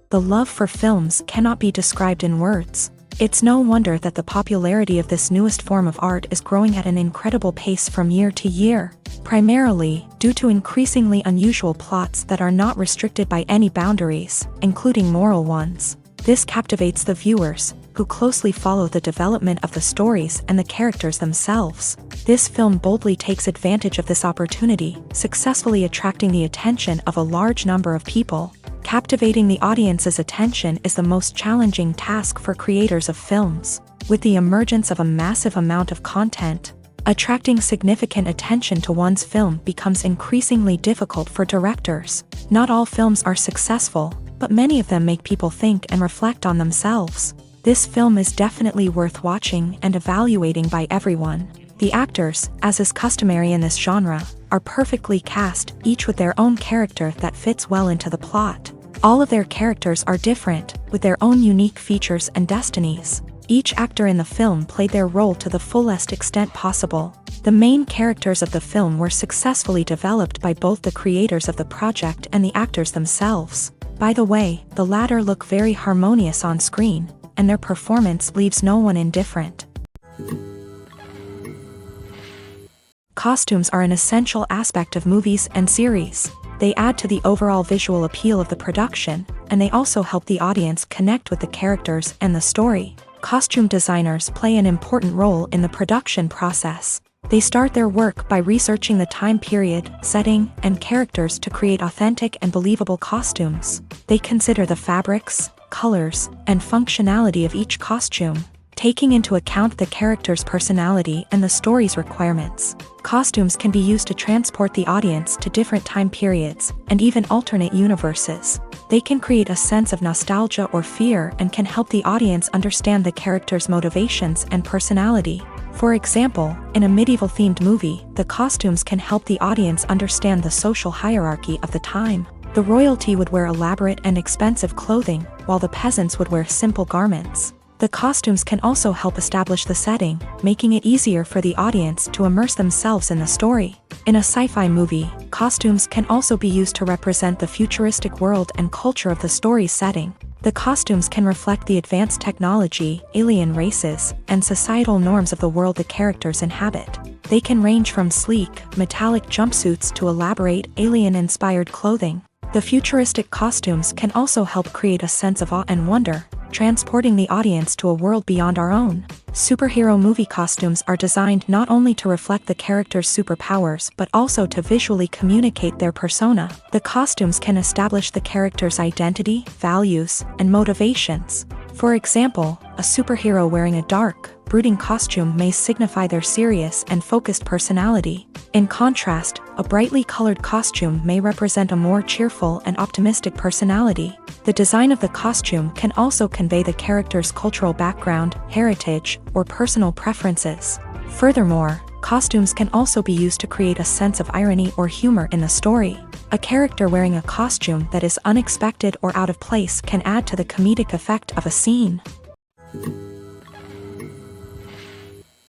The love for films cannot be described in words. It's no wonder that the popularity of this newest form of art is growing at an incredible pace from year to year, primarily due to increasingly unusual plots that are not restricted by any boundaries, including moral ones. This captivates the viewers, who closely follow the development of the stories and the characters themselves. This film boldly takes advantage of this opportunity, successfully attracting the attention of a large number of people. Captivating the audience's attention is the most challenging task for creators of films. With the emergence of a massive amount of content, attracting significant attention to one's film becomes increasingly difficult for directors. Not all films are successful, but many of them make people think and reflect on themselves. This film is definitely worth watching and evaluating by everyone. The actors, as is customary in this genre, are perfectly cast, each with their own character that fits well into the plot. All of their characters are different, with their own unique features and destinies. Each actor in the film played their role to the fullest extent possible. The main characters of the film were successfully developed by both the creators of the project and the actors themselves. By the way, the latter look very harmonious on screen, and their performance leaves no one indifferent. Costumes are an essential aspect of movies and series. They add to the overall visual appeal of the production, and they also help the audience connect with the characters and the story. Costume designers play an important role in the production process. They start their work by researching the time period, setting, and characters to create authentic and believable costumes. They consider the fabrics, colors, and functionality of each costume, taking into account the character's personality and the story's requirements. Costumes can be used to transport the audience to different time periods, and even alternate universes. They can create a sense of nostalgia or fear and can help the audience understand the character's motivations and personality. For example, in a medieval-themed movie, the costumes can help the audience understand the social hierarchy of the time. The royalty would wear elaborate and expensive clothing, while the peasants would wear simple garments. The costumes can also help establish the setting, making it easier for the audience to immerse themselves in the story. In a sci-fi movie, costumes can also be used to represent the futuristic world and culture of the story's setting. The costumes can reflect the advanced technology, alien races, and societal norms of the world the characters inhabit. They can range from sleek, metallic jumpsuits to elaborate, alien-inspired clothing. The futuristic costumes can also help create a sense of awe and wonder, transporting the audience to a world beyond our own. Superhero movie costumes are designed not only to reflect the character's superpowers but also to visually communicate their persona. The costumes can establish the character's identity, values, and motivations. For example, a superhero wearing a dark, brooding costume may signify their serious and focused personality. In contrast, a brightly colored costume may represent a more cheerful and optimistic personality. The design of the costume can also convey the character's cultural background, heritage, or personal preferences. Furthermore, costumes can also be used to create a sense of irony or humor in the story. A character wearing a costume that is unexpected or out of place can add to the comedic effect of a scene.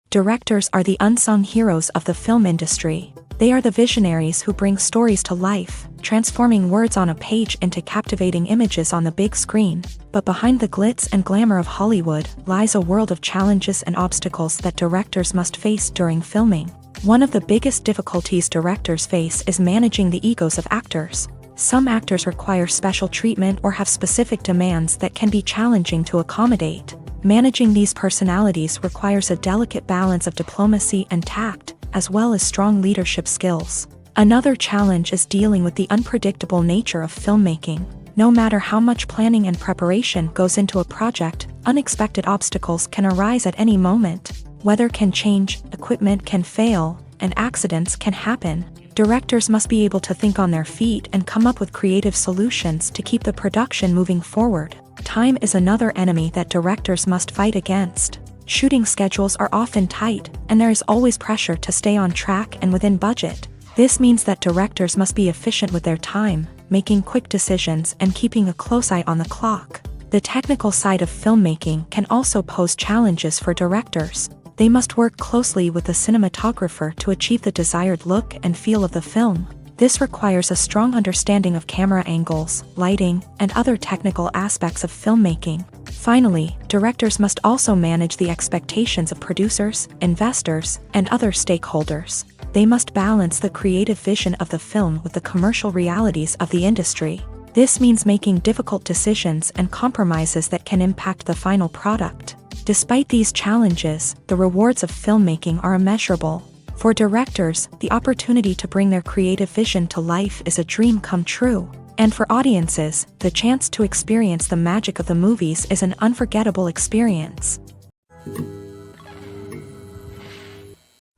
Directors are the unsung heroes of the film industry. They are the visionaries who bring stories to life, transforming words on a page into captivating images on the big screen. But behind the glitz and glamour of Hollywood lies a world of challenges and obstacles that directors must face during filming. One of the biggest difficulties directors face is managing the egos of actors. Some actors require special treatment or have specific demands that can be challenging to accommodate. Managing these personalities requires a delicate balance of diplomacy and tact, as well as strong leadership skills. Another challenge is dealing with the unpredictable nature of filmmaking. No matter how much planning and preparation goes into a project, unexpected obstacles can arise at any moment. Weather can change, equipment can fail, and accidents can happen. Directors must be able to think on their feet and come up with creative solutions to keep the production moving forward. Time is another enemy that directors must fight against. Shooting schedules are often tight, and there is always pressure to stay on track and within budget. This means that directors must be efficient with their time, making quick decisions and keeping a close eye on the clock. The technical side of filmmaking can also pose challenges for directors. They must work closely with the cinematographer to achieve the desired look and feel of the film. This requires a strong understanding of camera angles, lighting, and other technical aspects of filmmaking. Finally, directors must also manage the expectations of producers, investors, and other stakeholders. They must balance the creative vision of the film with the commercial realities of the industry. This means making difficult decisions and compromises that can impact the final product. Despite these challenges, the rewards of filmmaking are immeasurable. For directors, the opportunity to bring their creative vision to life is a dream come true. And for audiences, the chance to experience the magic of the movies is an unforgettable experience.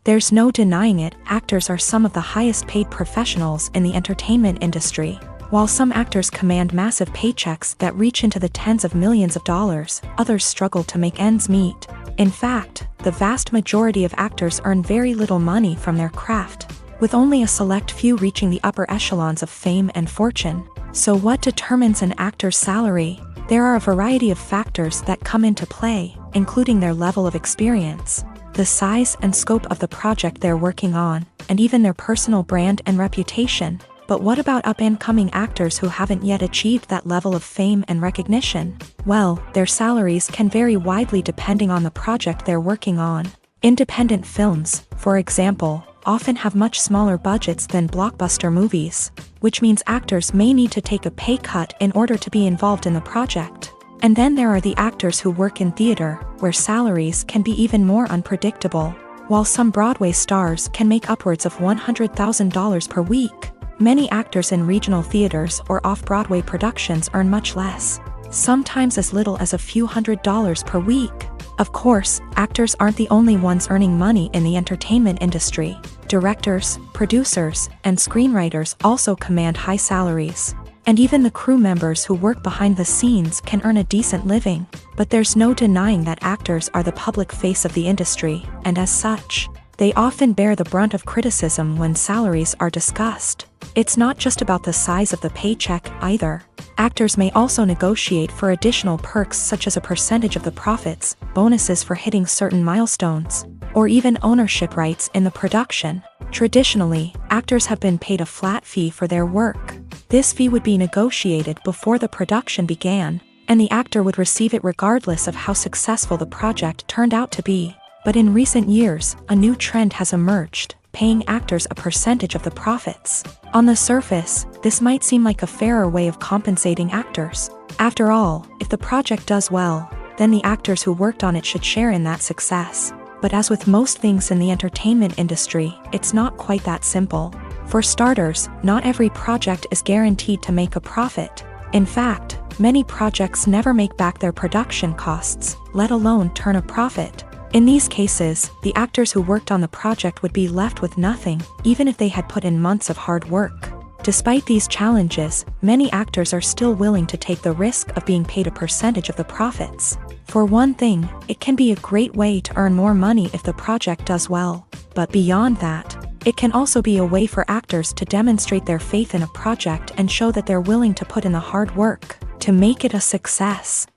There's no denying it, actors are some of the highest paid professionals in the entertainment industry. While some actors command massive paychecks that reach into the tens of millions of dollars, others struggle to make ends meet. In fact, the vast majority of actors earn very little money from their craft, with only a select few reaching the upper echelons of fame and fortune. So what determines an actor's salary? There are a variety of factors that come into play, including their level of experience, the size and scope of the project they're working on, and even their personal brand and reputation. But what about up-and-coming actors who haven't yet achieved that level of fame and recognition? Well, their salaries can vary widely depending on the project they're working on. Independent films, for example, often have much smaller budgets than blockbuster movies, which means actors may need to take a pay cut in order to be involved in the project. And then there are the actors who work in theater, where salaries can be even more unpredictable. While some Broadway stars can make upwards of $100,000 per week, many actors in regional theaters or off-Broadway productions earn much less, sometimes as little as a few $100s per week. Of course, actors aren't the only ones earning money in the entertainment industry. Directors, producers, and screenwriters also command high salaries. And even the crew members who work behind the scenes can earn a decent living. But there's no denying that actors are the public face of the industry, and as such, they often bear the brunt of criticism when salaries are discussed. It's not just about the size of the paycheck, either. Actors may also negotiate for additional perks such as a percentage of the profits, bonuses for hitting certain milestones, or even ownership rights in the production. Traditionally, actors have been paid a flat fee for their work. This fee would be negotiated before the production began, and the actor would receive it regardless of how successful the project turned out to be. But in recent years, a new trend has emerged, paying actors a percentage of the profits. On the surface, this might seem like a fairer way of compensating actors. After all, if the project does well, then the actors who worked on it should share in that success. But as with most things in the entertainment industry, it's not quite that simple. For starters, not every project is guaranteed to make a profit. In fact, many projects never make back their production costs, let alone turn a profit. In these cases, the actors who worked on the project would be left with nothing, even if they had put in months of hard work. Despite these challenges, many actors are still willing to take the risk of being paid a percentage of the profits. For one thing, it can be a great way to earn more money if the project does well. But beyond that, it can also be a way for actors to demonstrate their faith in a project and show that they're willing to put in the hard work to make it a success.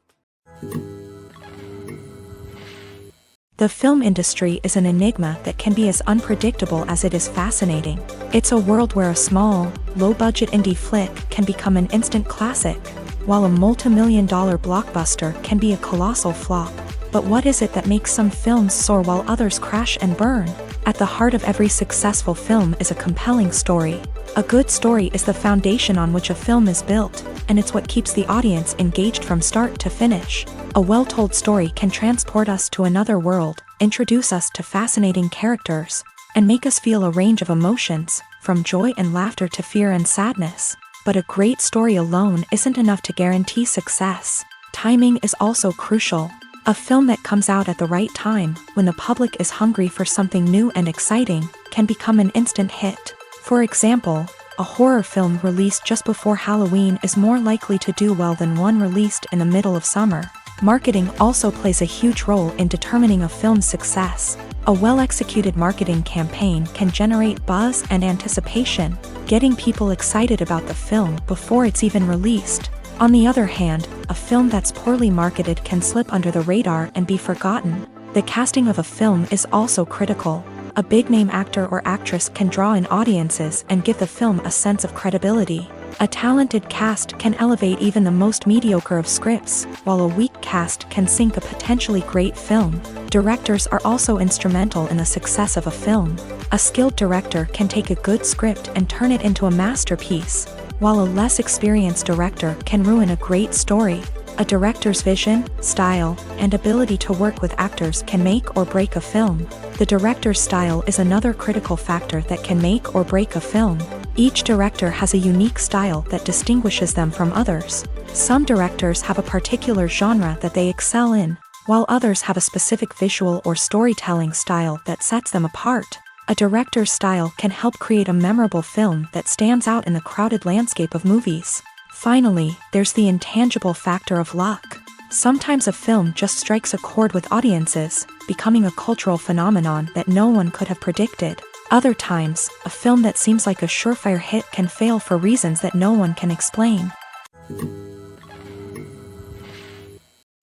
The film industry is an enigma that can be as unpredictable as it is fascinating. It's a world where a small, low-budget indie flick can become an instant classic, while a multi-million-dollar blockbuster can be a colossal flop. But what is it that makes some films soar while others crash and burn? At the heart of every successful film is a compelling story. A good story is the foundation on which a film is built, and it's what keeps the audience engaged from start to finish. A well-told story can transport us to another world, introduce us to fascinating characters, and make us feel a range of emotions, from joy and laughter to fear and sadness. But a great story alone isn't enough to guarantee success. Timing is also crucial. A film that comes out at the right time, when the public is hungry for something new and exciting, can become an instant hit. For example, a horror film released just before Halloween is more likely to do well than one released in the middle of summer. Marketing also plays a huge role in determining a film's success. A well-executed marketing campaign can generate buzz and anticipation, getting people excited about the film before it's even released. On the other hand, a film that's poorly marketed can slip under the radar and be forgotten. The casting of a film is also critical. A big-name actor or actress can draw in audiences and give the film a sense of credibility. A talented cast can elevate even the most mediocre of scripts, while a weak cast can sink a potentially great film. Directors are also instrumental in the success of a film. A skilled director can take a good script and turn it into a masterpiece, while a less experienced director can ruin a great story. A director's vision, style, and ability to work with actors can make or break a film. The director's style is another critical factor that can make or break a film. Each director has a unique style that distinguishes them from others. Some directors have a particular genre that they excel in, while others have a specific visual or storytelling style that sets them apart. A director's style can help create a memorable film that stands out in the crowded landscape of movies. Finally, there's the intangible factor of luck. Sometimes a film just strikes a chord with audiences, becoming a cultural phenomenon that no one could have predicted. Other times, a film that seems like a surefire hit can fail for reasons that no one can explain.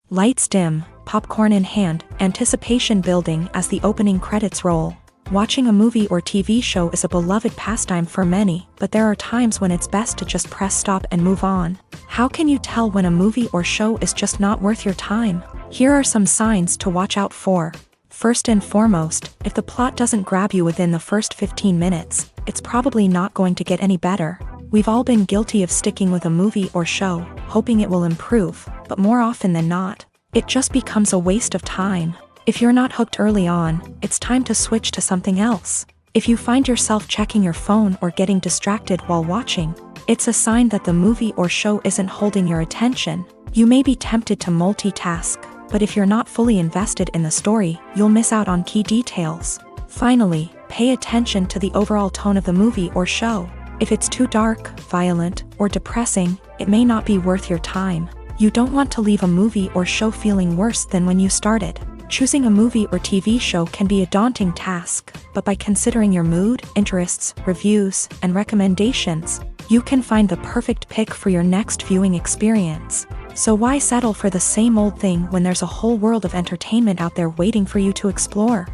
Lights dim, popcorn in hand, anticipation building as the opening credits roll. Watching a movie or TV show is a beloved pastime for many, but there are times when it's best to just press stop and move on. How can you tell when a movie or show is just not worth your time? Here are some signs to watch out for. First and foremost, if the plot doesn't grab you within the first 15 minutes, it's probably not going to get any better. We've all been guilty of sticking with a movie or show, hoping it will improve, but more often than not, it just becomes a waste of time. If you're not hooked early on, it's time to switch to something else. If you find yourself checking your phone or getting distracted while watching, it's a sign that the movie or show isn't holding your attention. You may be tempted to multitask, but if you're not fully invested in the story, you'll miss out on key details. Finally, pay attention to the overall tone of the movie or show. If it's too dark, violent, or depressing, it may not be worth your time. You don't want to leave a movie or show feeling worse than when you started. Choosing a movie or TV show can be a daunting task, but by considering your mood, interests, reviews, and recommendations, you can find the perfect pick for your next viewing experience. So why settle for the same old thing when there's a whole world of entertainment out there waiting for you to explore?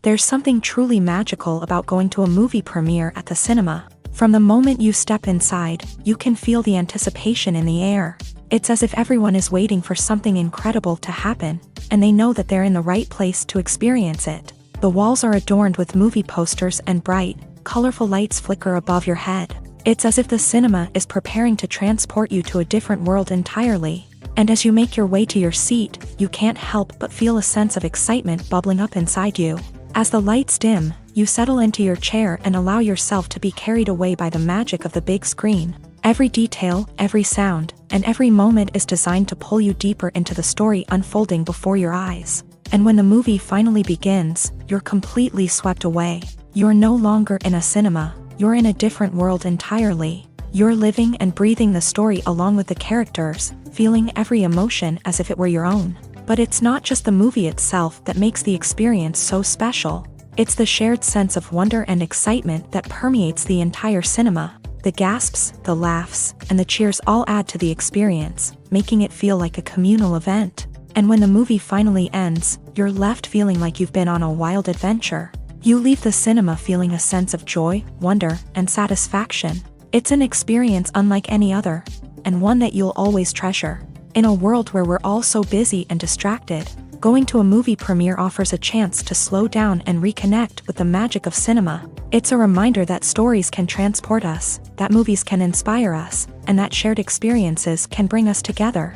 There's something truly magical about going to a movie premiere at the cinema. From the moment you step inside, you can feel the anticipation in the air. It's as if everyone is waiting for something incredible to happen, and they know that they're in the right place to experience it. The walls are adorned with movie posters and bright, colorful lights flicker above your head. It's as if the cinema is preparing to transport you to a different world entirely. And as you make your way to your seat, you can't help but feel a sense of excitement bubbling up inside you. As the lights dim, you settle into your chair and allow yourself to be carried away by the magic of the big screen. Every detail, every sound, and every moment is designed to pull you deeper into the story unfolding before your eyes. And when the movie finally begins, you're completely swept away. You're no longer in a cinema, you're in a different world entirely. You're living and breathing the story along with the characters, feeling every emotion as if it were your own. But it's not just the movie itself that makes the experience so special. It's the shared sense of wonder and excitement that permeates the entire cinema. The gasps, the laughs, and the cheers all add to the experience, making it feel like a communal event. And when the movie finally ends, you're left feeling like you've been on a wild adventure. You leave the cinema feeling a sense of joy, wonder, and satisfaction. It's an experience unlike any other, and one that you'll always treasure. In a world where we're all so busy and distracted, going to a movie premiere offers a chance to slow down and reconnect with the magic of cinema. It's a reminder that stories can transport us, that movies can inspire us, and that shared experiences can bring us together.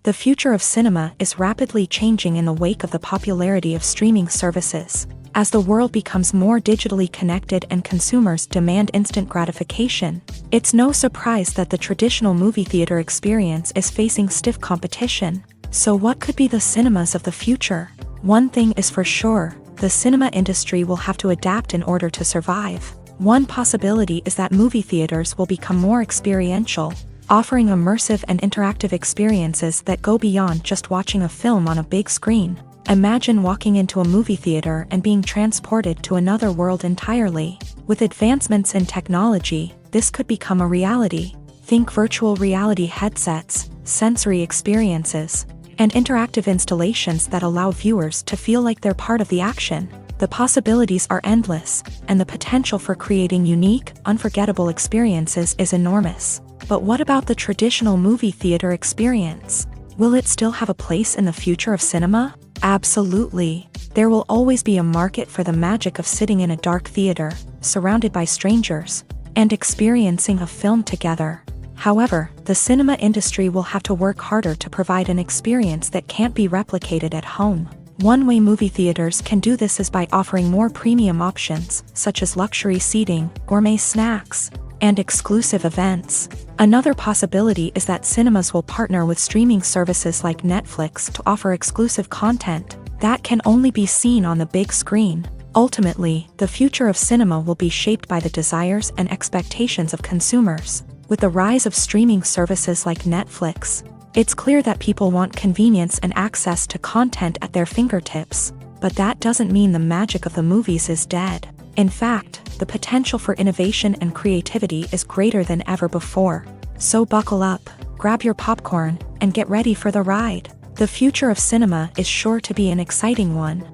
The future of cinema is rapidly changing in the wake of the popularity of streaming services. As the world becomes more digitally connected and consumers demand instant gratification, it's no surprise that the traditional movie theater experience is facing stiff competition. So what could be the cinemas of the future? One thing is for sure, the cinema industry will have to adapt in order to survive. One possibility is that movie theaters will become more experiential, offering immersive and interactive experiences that go beyond just watching a film on a big screen. Imagine walking into a movie theater and being transported to another world entirely. With advancements in technology, this could become a reality. Think virtual reality headsets, sensory experiences, and interactive installations that allow viewers to feel like they're part of the action. The possibilities are endless, and the potential for creating unique, unforgettable experiences is enormous. But what about the traditional movie theater experience? Will it still have a place in the future of cinema? Absolutely. There will always be a market for the magic of sitting in a dark theater, surrounded by strangers, and experiencing a film together. However, the cinema industry will have to work harder to provide an experience that can't be replicated at home. One way movie theaters can do this is by offering more premium options, such as luxury seating, gourmet snacks, and exclusive events. Another possibility is that cinemas will partner with streaming services like Netflix to offer exclusive content that can only be seen on the big screen. Ultimately, the future of cinema will be shaped by the desires and expectations of consumers. With the rise of streaming services like Netflix, it's clear that people want convenience and access to content at their fingertips. But that doesn't mean the magic of the movies is dead. In fact, the potential for innovation and creativity is greater than ever before. So buckle up, grab your popcorn, and get ready for the ride. The future of cinema is sure to be an exciting one.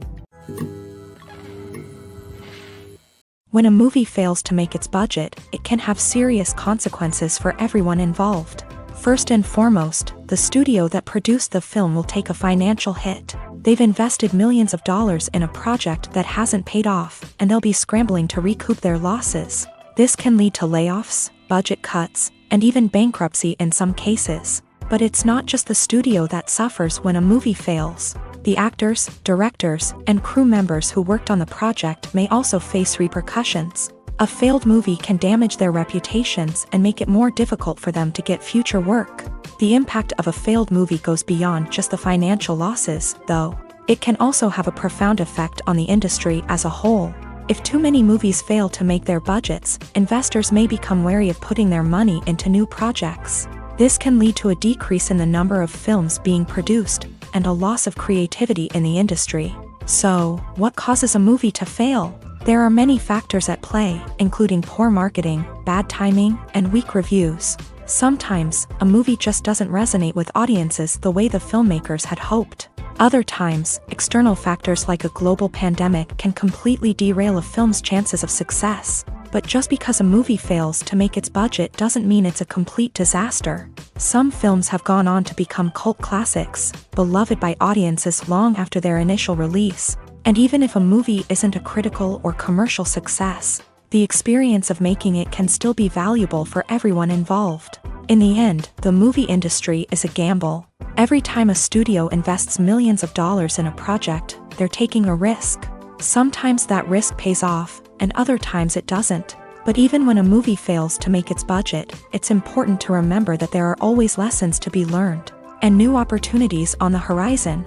When a movie fails to make its budget, it can have serious consequences for everyone involved. First and foremost, the studio that produced the film will take a financial hit. They've invested millions of dollars in a project that hasn't paid off, and they'll be scrambling to recoup their losses. This can lead to layoffs, budget cuts, and even bankruptcy in some cases. But it's not just the studio that suffers when a movie fails. The actors, directors, and crew members who worked on the project may also face repercussions. A failed movie can damage their reputations and make it more difficult for them to get future work. The impact of a failed movie goes beyond just the financial losses, though. It can also have a profound effect on the industry as a whole. If too many movies fail to make their budgets, investors may become wary of putting their money into new projects. This can lead to a decrease in the number of films being produced, and a loss of creativity in the industry. So, what causes a movie to fail? There are many factors at play, including poor marketing, bad timing, and weak reviews. Sometimes, a movie just doesn't resonate with audiences the way the filmmakers had hoped. Other times, external factors like a global pandemic can completely derail a film's chances of success. But just because a movie fails to make its budget doesn't mean it's a complete disaster. Some films have gone on to become cult classics, beloved by audiences long after their initial release. And even if a movie isn't a critical or commercial success, the experience of making it can still be valuable for everyone involved. In the end, the movie industry is a gamble. Every time a studio invests millions of dollars in a project, they're taking a risk. Sometimes that risk pays off, and other times it doesn't. But even when a movie fails to make its budget, it's important to remember that there are always lessons to be learned, and new opportunities on the horizon.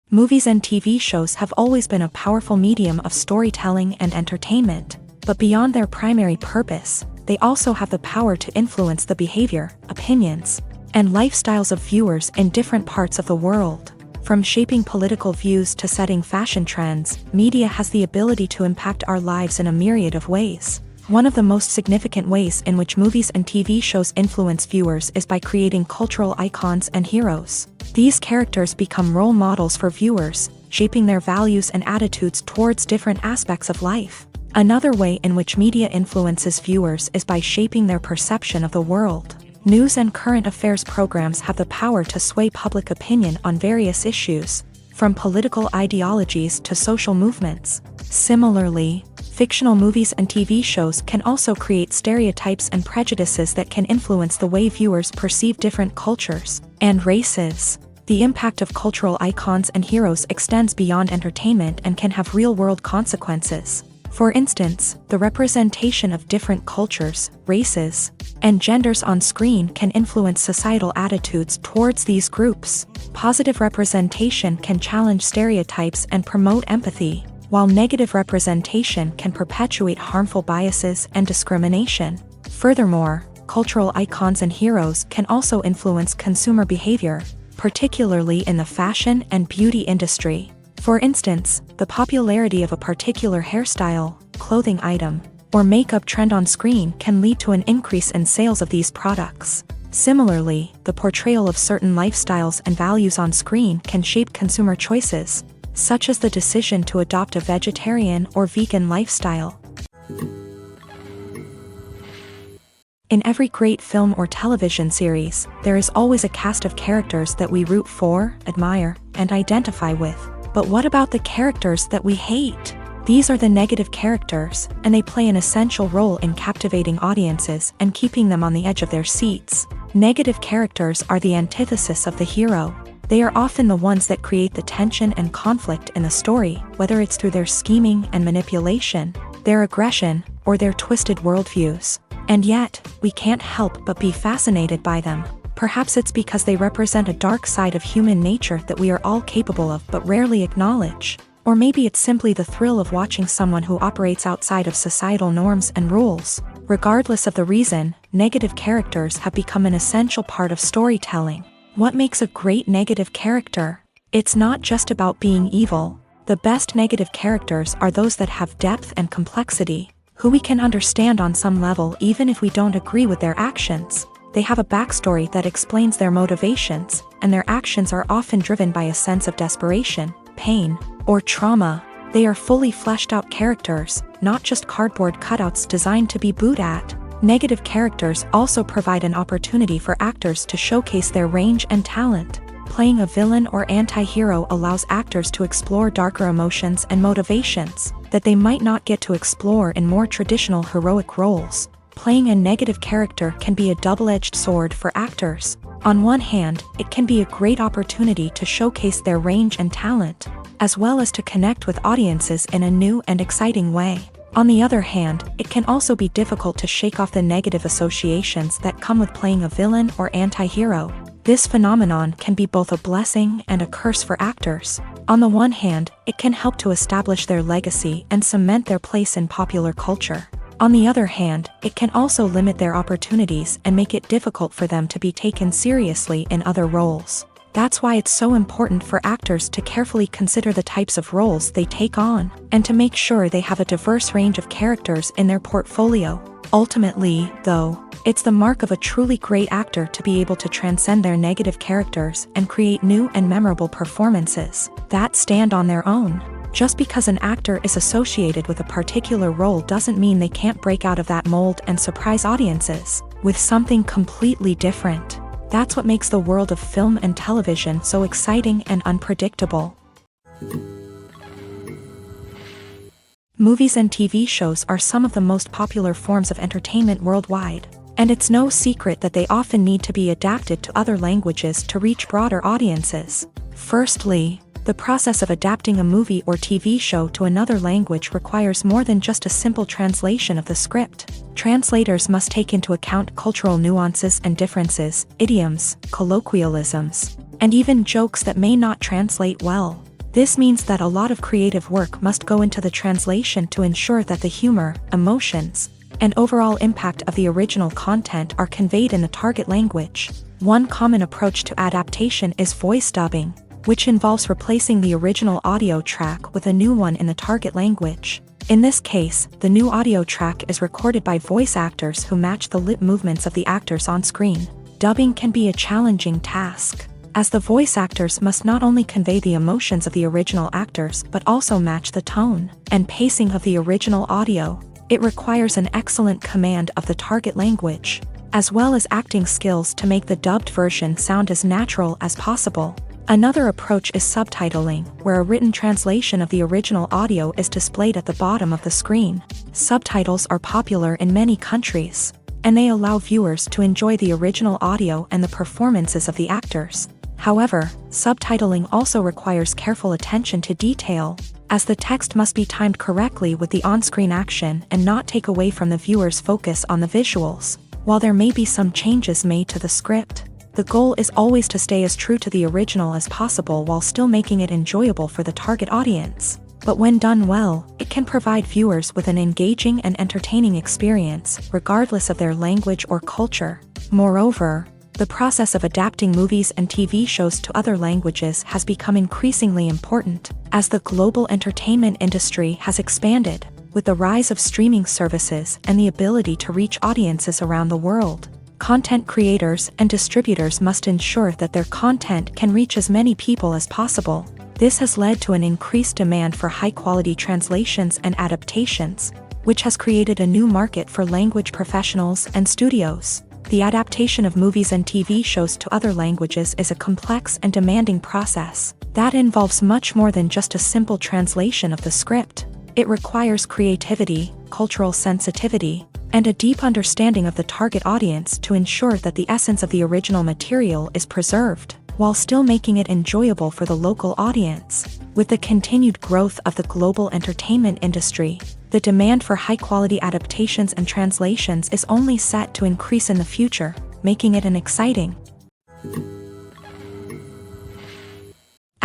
Movies and TV shows have always been a powerful medium of storytelling and entertainment. But beyond their primary purpose, they also have the power to influence the behavior, opinions, and lifestyles of viewers in different parts of the world. From shaping political views to setting fashion trends, media has the ability to impact our lives in a myriad of ways. One of the most significant ways in which movies and TV shows influence viewers is by creating cultural icons and heroes. These characters become role models for viewers, shaping their values and attitudes towards different aspects of life. Another way in which media influences viewers is by shaping their perception of the world. News and current affairs programs have the power to sway public opinion on various issues, from political ideologies to social movements. Similarly, fictional movies and TV shows can also create stereotypes and prejudices that can influence the way viewers perceive different cultures and races. The impact of cultural icons and heroes extends beyond entertainment and can have real-world consequences. For instance, the representation of different cultures, races, and genders on screen can influence societal attitudes towards these groups. Positive representation can challenge stereotypes and promote empathy, while negative representation can perpetuate harmful biases and discrimination. Furthermore, cultural icons and heroes can also influence consumer behavior, particularly in the fashion and beauty industry. For instance, the popularity of a particular hairstyle, clothing item, or makeup trend on screen can lead to an increase in sales of these products. Similarly, the portrayal of certain lifestyles and values on screen can shape consumer choices, such as the decision to adopt a vegetarian or vegan lifestyle. In every great film or television series, there is always a cast of characters that we root for, admire, and identify with. But what about the characters that we hate? These are the negative characters, and they play an essential role in captivating audiences and keeping them on the edge of their seats. Negative characters are the antithesis of the hero. They are often the ones that create the tension and conflict in the story, whether it's through their scheming and manipulation, their aggression, or their twisted worldviews. And yet, we can't help but be fascinated by them. Perhaps it's because they represent a dark side of human nature that we are all capable of but rarely acknowledge. Or maybe it's simply the thrill of watching someone who operates outside of societal norms and rules. Regardless of the reason, negative characters have become an essential part of storytelling. What makes a great negative character? It's not just about being evil. The best negative characters are those that have depth and complexity, who we can understand on some level even if we don't agree with their actions. They have a backstory that explains their motivations, and their actions are often driven by a sense of desperation, pain, or trauma. They are fully fleshed out characters, not just cardboard cutouts designed to be booed at. Negative characters also provide an opportunity for actors to showcase their range and talent. Playing a villain or anti-hero allows actors to explore darker emotions and motivations that they might not get to explore in more traditional heroic roles. Playing a negative character can be a double-edged sword for actors. On one hand, it can be a great opportunity to showcase their range and talent, as well as to connect with audiences in a new and exciting way. On the other hand, it can also be difficult to shake off the negative associations that come with playing a villain or anti-hero. This phenomenon can be both a blessing and a curse for actors. On the one hand, it can help to establish their legacy and cement their place in popular culture. On the other hand, it can also limit their opportunities and make it difficult for them to be taken seriously in other roles. That's why it's so important for actors to carefully consider the types of roles they take on, and to make sure they have a diverse range of characters in their portfolio. Ultimately, though, it's the mark of a truly great actor to be able to transcend their negative characters and create new and memorable performances that stand on their own. Just because an actor is associated with a particular role doesn't mean they can't break out of that mold and surprise audiences with something completely different. That's what makes the world of film and television so exciting and unpredictable. Movies and TV shows are some of the most popular forms of entertainment worldwide, and it's no secret that they often need to be adapted to other languages to reach broader audiences. Firstly, the process of adapting a movie or TV show to another language requires more than just a simple translation of the script. Translators must take into account cultural nuances and differences, idioms, colloquialisms, and even jokes that may not translate well. This means that a lot of creative work must go into the translation to ensure that the humor, emotions, and overall impact of the original content are conveyed in the target language. One common approach to adaptation is voice dubbing, which involves replacing the original audio track with a new one in the target language. In this case, the new audio track is recorded by voice actors who match the lip movements of the actors on screen. Dubbing can be a challenging task, as the voice actors must not only convey the emotions of the original actors but also match the tone and pacing of the original audio. It requires an excellent command of the target language, as well as acting skills to make the dubbed version sound as natural as possible. Another approach is subtitling, where a written translation of the original audio is displayed at the bottom of the screen. Subtitles are popular in many countries, and they allow viewers to enjoy the original audio and the performances of the actors. However, subtitling also requires careful attention to detail, as the text must be timed correctly with the on-screen action and not take away from the viewer's focus on the visuals. While there may be some changes made to the script, the goal is always to stay as true to the original as possible while still making it enjoyable for the target audience. But when done well, it can provide viewers with an engaging and entertaining experience, regardless of their language or culture. Moreover, the process of adapting movies and TV shows to other languages has become increasingly important, as the global entertainment industry has expanded. With the rise of streaming services and the ability to reach audiences around the world, content creators and distributors must ensure that their content can reach as many people as possible. This has led to an increased demand for high-quality translations and adaptations, which has created a new market for language professionals and studios. The adaptation of movies and TV shows to other languages is a complex and demanding process that involves much more than just a simple translation of the script. It requires creativity, cultural sensitivity, and a deep understanding of the target audience to ensure that the essence of the original material is preserved, while still making it enjoyable for the local audience. With the continued growth of the global entertainment industry, the demand for high-quality adaptations and translations is only set to increase in the future, making it an exciting.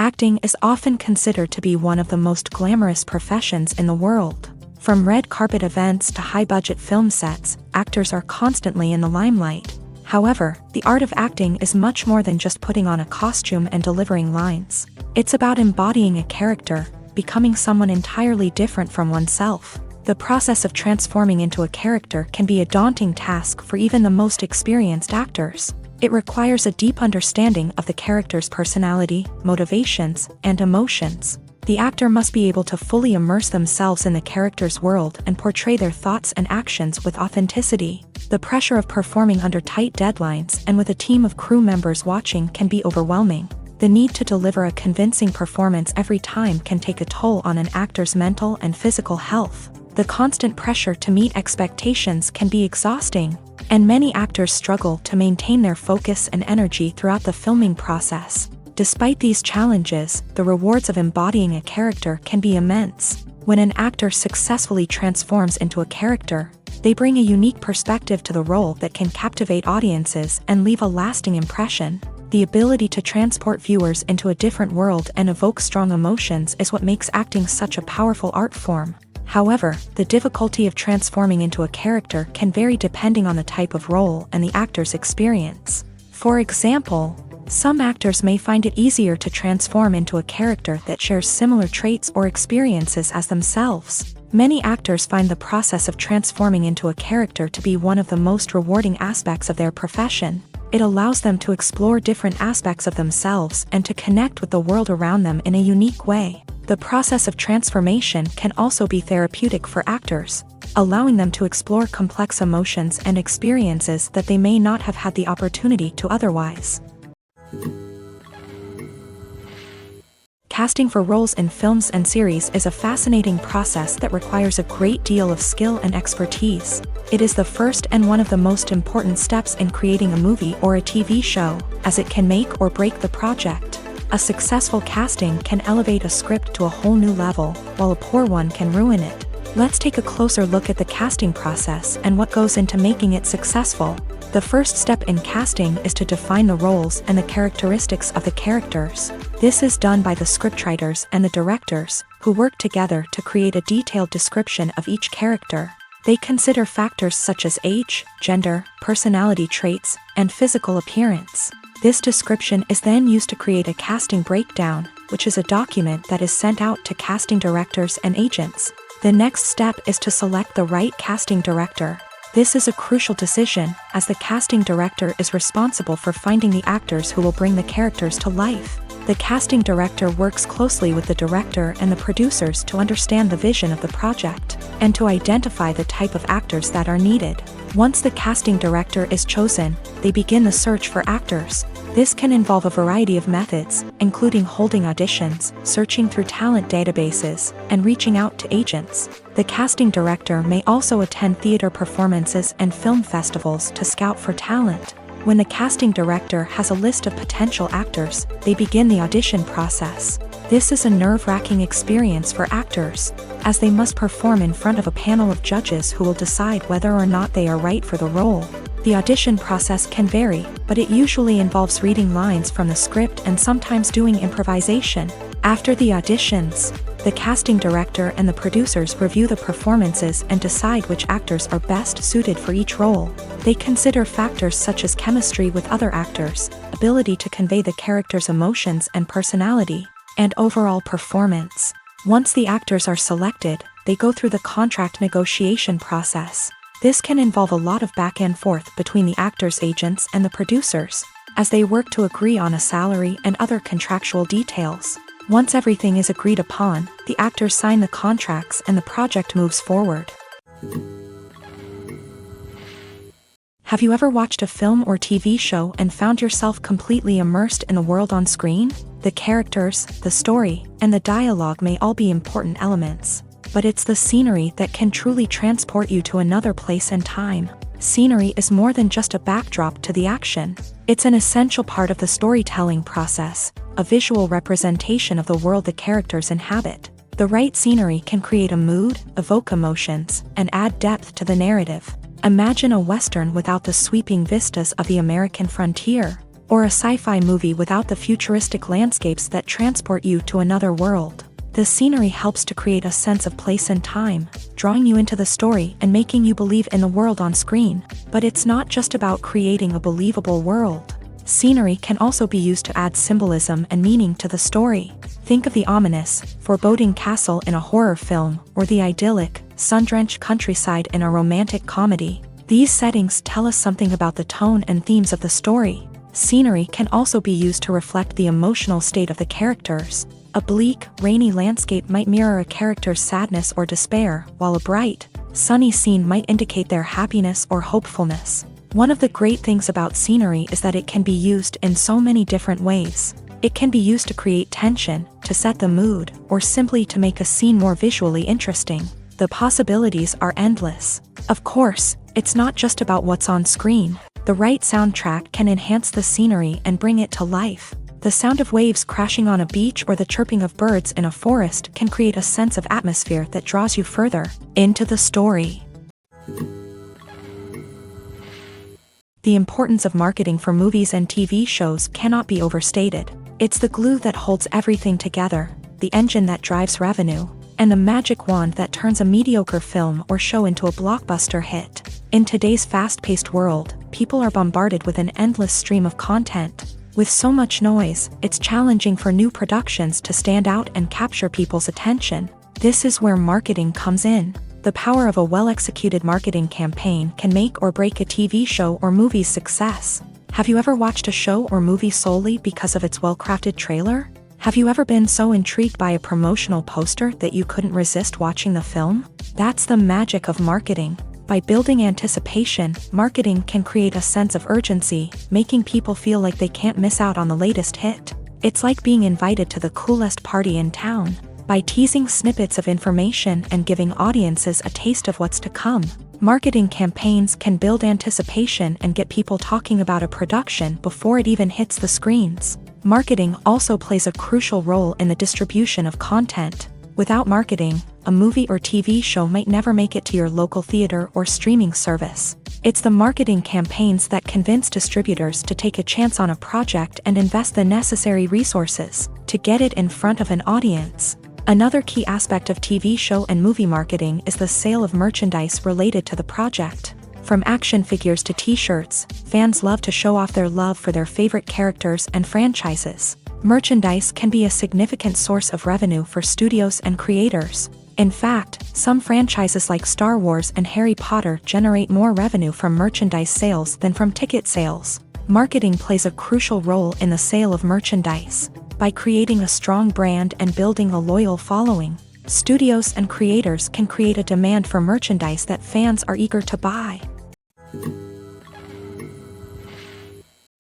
Acting is often considered to be one of the most glamorous professions in the world. From red carpet events to high-budget film sets, actors are constantly in the limelight. However, the art of acting is much more than just putting on a costume and delivering lines. It's about embodying a character, becoming someone entirely different from oneself. The process of transforming into a character can be a daunting task for even the most experienced actors. It requires a deep understanding of the character's personality, motivations, and emotions. The actor must be able to fully immerse themselves in the character's world and portray their thoughts and actions with authenticity. The pressure of performing under tight deadlines and with a team of crew members watching can be overwhelming. The need to deliver a convincing performance every time can take a toll on an actor's mental and physical health. The constant pressure to meet expectations can be exhausting, and many actors struggle to maintain their focus and energy throughout the filming process. Despite these challenges, the rewards of embodying a character can be immense. When an actor successfully transforms into a character, they bring a unique perspective to the role that can captivate audiences and leave a lasting impression. The ability to transport viewers into a different world and evoke strong emotions is what makes acting such a powerful art form. However, the difficulty of transforming into a character can vary depending on the type of role and the actor's experience. For example, some actors may find it easier to transform into a character that shares similar traits or experiences as themselves. Many actors find the process of transforming into a character to be one of the most rewarding aspects of their profession. It allows them to explore different aspects of themselves and to connect with the world around them in a unique way. The process of transformation can also be therapeutic for actors, allowing them to explore complex emotions and experiences that they may not have had the opportunity to otherwise. Casting for roles in films and series is a fascinating process that requires a great deal of skill and expertise. It is the first and one of the most important steps in creating a movie or a TV show, as it can make or break the project. A successful casting can elevate a script to a whole new level, while a poor one can ruin it. Let's take a closer look at the casting process and what goes into making it successful. The first step in casting is to define the roles and the characteristics of the characters. This is done by the scriptwriters and the directors, who work together to create a detailed description of each character. They consider factors such as age, gender, personality traits, and physical appearance. This description is then used to create a casting breakdown, which is a document that is sent out to casting directors and agents. The next step is to select the right casting director. This is a crucial decision, as the casting director is responsible for finding the actors who will bring the characters to life. The casting director works closely with the director and the producers to understand the vision of the project, and to identify the type of actors that are needed. Once the casting director is chosen, they begin the search for actors. This can involve a variety of methods, including holding auditions, searching through talent databases, and reaching out to agents. The casting director may also attend theater performances and film festivals to scout for talent. When the casting director has a list of potential actors, they begin the audition process. This is a nerve-wracking experience for actors, as they must perform in front of a panel of judges who will decide whether or not they are right for the role. The audition process can vary, but it usually involves reading lines from the script and sometimes doing improvisation. After the auditions, the casting director and the producers review the performances and decide which actors are best suited for each role. They consider factors such as chemistry with other actors, ability to convey the character's emotions and personality, and overall performance. Once the actors are selected, they go through the contract negotiation process. This can involve a lot of back and forth between the actors' agents and the producers, as they work to agree on a salary and other contractual details. Once everything is agreed upon, the actors sign the contracts and the project moves forward. Have you ever watched a film or TV show and found yourself completely immersed in the world on screen? The characters, the story, and the dialogue may all be important elements, but it's the scenery that can truly transport you to another place and time. Scenery is more than just a backdrop to the action. It's an essential part of the storytelling process, a visual representation of the world the characters inhabit. The right scenery can create a mood, evoke emotions, and add depth to the narrative. Imagine a Western without the sweeping vistas of the American frontier, or a sci-fi movie without the futuristic landscapes that transport you to another world. The scenery helps to create a sense of place and time, drawing you into the story and making you believe in the world on screen. But it's not just about creating a believable world. Scenery can also be used to add symbolism and meaning to the story. Think of the ominous, foreboding castle in a horror film, or the idyllic, sun-drenched countryside in a romantic comedy. These settings tell us something about the tone and themes of the story. Scenery can also be used to reflect the emotional state of the characters. A bleak, rainy landscape might mirror a character's sadness or despair, while a bright, sunny scene might indicate their happiness or hopefulness. One of the great things about scenery is that it can be used in so many different ways. It can be used to create tension, to set the mood, or simply to make a scene more visually interesting. The possibilities are endless. Of course, it's not just about what's on screen. The right soundtrack can enhance the scenery and bring it to life. The sound of waves crashing on a beach or the chirping of birds in a forest can create a sense of atmosphere that draws you further into the story. The importance of marketing for movies and TV shows cannot be overstated. It's the glue that holds everything together, the engine that drives revenue, and the magic wand that turns a mediocre film or show into a blockbuster hit. In today's fast-paced world, people are bombarded with an endless stream of content. With so much noise, it's challenging for new productions to stand out and capture people's attention. This is where marketing comes in. The power of a well-executed marketing campaign can make or break a TV show or movie's success. Have you ever watched a show or movie solely because of its well-crafted trailer? Have you ever been so intrigued by a promotional poster that you couldn't resist watching the film? That's the magic of marketing. By building anticipation, marketing can create a sense of urgency, making people feel like they can't miss out on the latest hit. It's like being invited to the coolest party in town. By teasing snippets of information and giving audiences a taste of what's to come, marketing campaigns can build anticipation and get people talking about a production before it even hits the screens. Marketing also plays a crucial role in the distribution of content. Without marketing, a movie or TV show might never make it to your local theater or streaming service. It's the marketing campaigns that convince distributors to take a chance on a project and invest the necessary resources to get it in front of an audience. Another key aspect of TV show and movie marketing is the sale of merchandise related to the project. From action figures to t-shirts, fans love to show off their love for their favorite characters and franchises. Merchandise can be a significant source of revenue for studios and creators. In fact, some franchises like Star Wars and Harry Potter generate more revenue from merchandise sales than from ticket sales. Marketing plays a crucial role in the sale of merchandise. By creating a strong brand and building a loyal following, studios and creators can create a demand for merchandise that fans are eager to buy.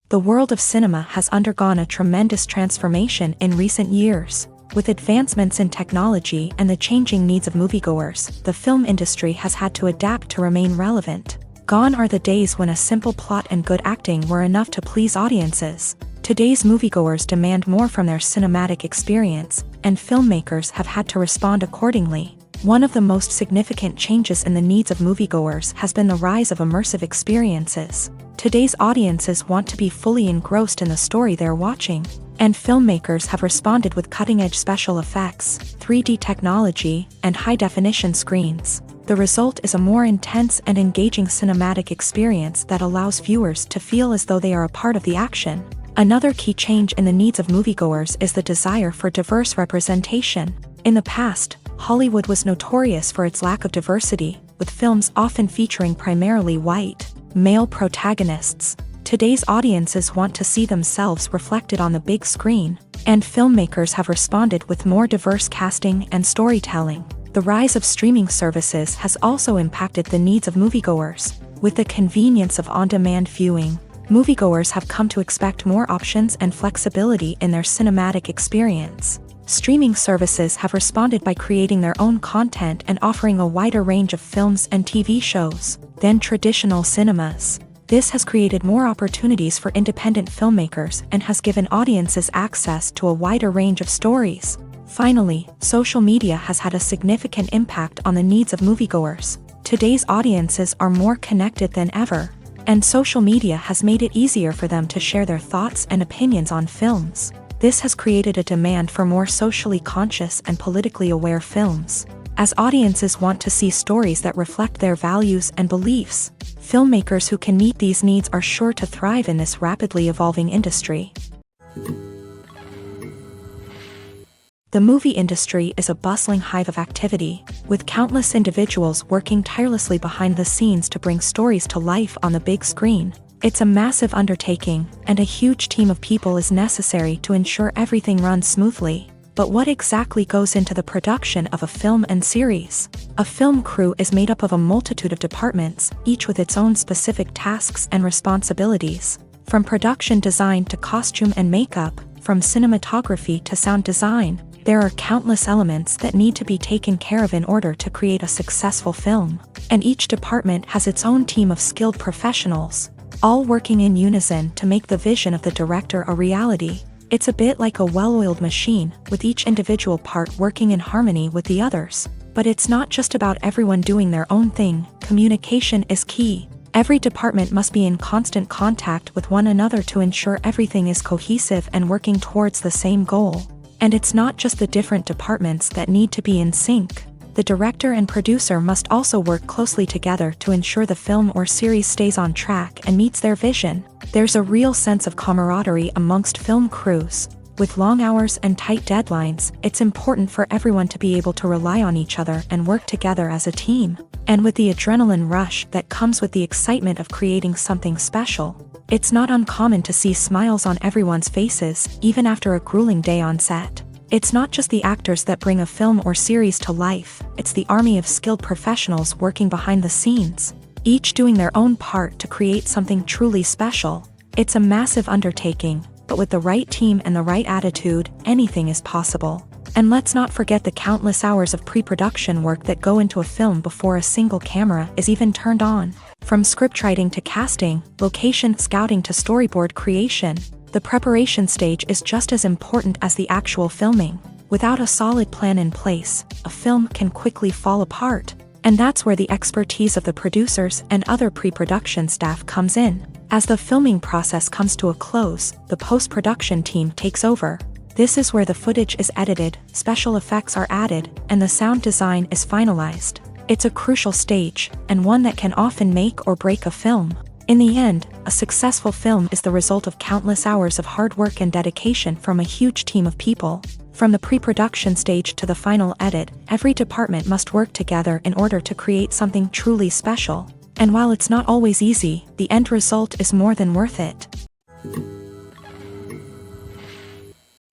The world of cinema has undergone a tremendous transformation in recent years. With advancements in technology and the changing needs of moviegoers, the film industry has had to adapt to remain relevant. Gone are the days when a simple plot and good acting were enough to please audiences. Today's moviegoers demand more from their cinematic experience, and filmmakers have had to respond accordingly. One of the most significant changes in the needs of moviegoers has been the rise of immersive experiences. Today's audiences want to be fully engrossed in the story they're watching, and filmmakers have responded with cutting-edge special effects, 3D technology, and high-definition screens. The result is a more intense and engaging cinematic experience that allows viewers to feel as though they are a part of the action. Another key change in the needs of moviegoers is the desire for diverse representation. In the past, Hollywood was notorious for its lack of diversity, with films often featuring primarily white, male protagonists. Today's audiences want to see themselves reflected on the big screen, and filmmakers have responded with more diverse casting and storytelling. The rise of streaming services has also impacted the needs of moviegoers. With the convenience of on-demand viewing, moviegoers have come to expect more options and flexibility in their cinematic experience. Streaming services have responded by creating their own content and offering a wider range of films and TV shows than traditional cinemas. This has created more opportunities for independent filmmakers and has given audiences access to a wider range of stories. Finally, social media has had a significant impact on the needs of moviegoers. Today's audiences are more connected than ever, and social media has made it easier for them to share their thoughts and opinions on films. This has created a demand for more socially conscious and politically aware films. As audiences want to see stories that reflect their values and beliefs, filmmakers who can meet these needs are sure to thrive in this rapidly evolving industry. The movie industry is a bustling hive of activity, with countless individuals working tirelessly behind the scenes to bring stories to life on the big screen. It's a massive undertaking, and a huge team of people is necessary to ensure everything runs smoothly. But what exactly goes into the production of a film and series? A film crew is made up of a multitude of departments, each with its own specific tasks and responsibilities. From production design to costume and makeup, from cinematography to sound design, there are countless elements that need to be taken care of in order to create a successful film. And each department has its own team of skilled professionals, all working in unison to make the vision of the director a reality. It's a bit like a well-oiled machine, with each individual part working in harmony with the others. But it's not just about everyone doing their own thing. Communication is key. Every department must be in constant contact with one another to ensure everything is cohesive and working towards the same goal. And it's not just the different departments that need to be in sync. The director and producer must also work closely together to ensure the film or series stays on track and meets their vision. There's a real sense of camaraderie amongst film crews. With long hours and tight deadlines, it's important for everyone to be able to rely on each other and work together as a team. And with the adrenaline rush that comes with the excitement of creating something special, it's not uncommon to see smiles on everyone's faces, even after a grueling day on set. It's not just the actors that bring a film or series to life, it's the army of skilled professionals working behind the scenes, each doing their own part to create something truly special. It's a massive undertaking, but with the right team and the right attitude, anything is possible. And let's not forget the countless hours of pre-production work that go into a film before a single camera is even turned on. From scriptwriting to casting, location scouting to storyboard creation, the preparation stage is just as important as the actual filming. Without a solid plan in place, a film can quickly fall apart. And that's where the expertise of the producers and other pre-production staff comes in. As the filming process comes to a close, the post-production team takes over. This is where the footage is edited, special effects are added, and the sound design is finalized. It's a crucial stage, and one that can often make or break a film. In the end, a successful film is the result of countless hours of hard work and dedication from a huge team of people. From the pre-production stage to the final edit, every department must work together in order to create something truly special. And while it's not always easy, the end result is more than worth it.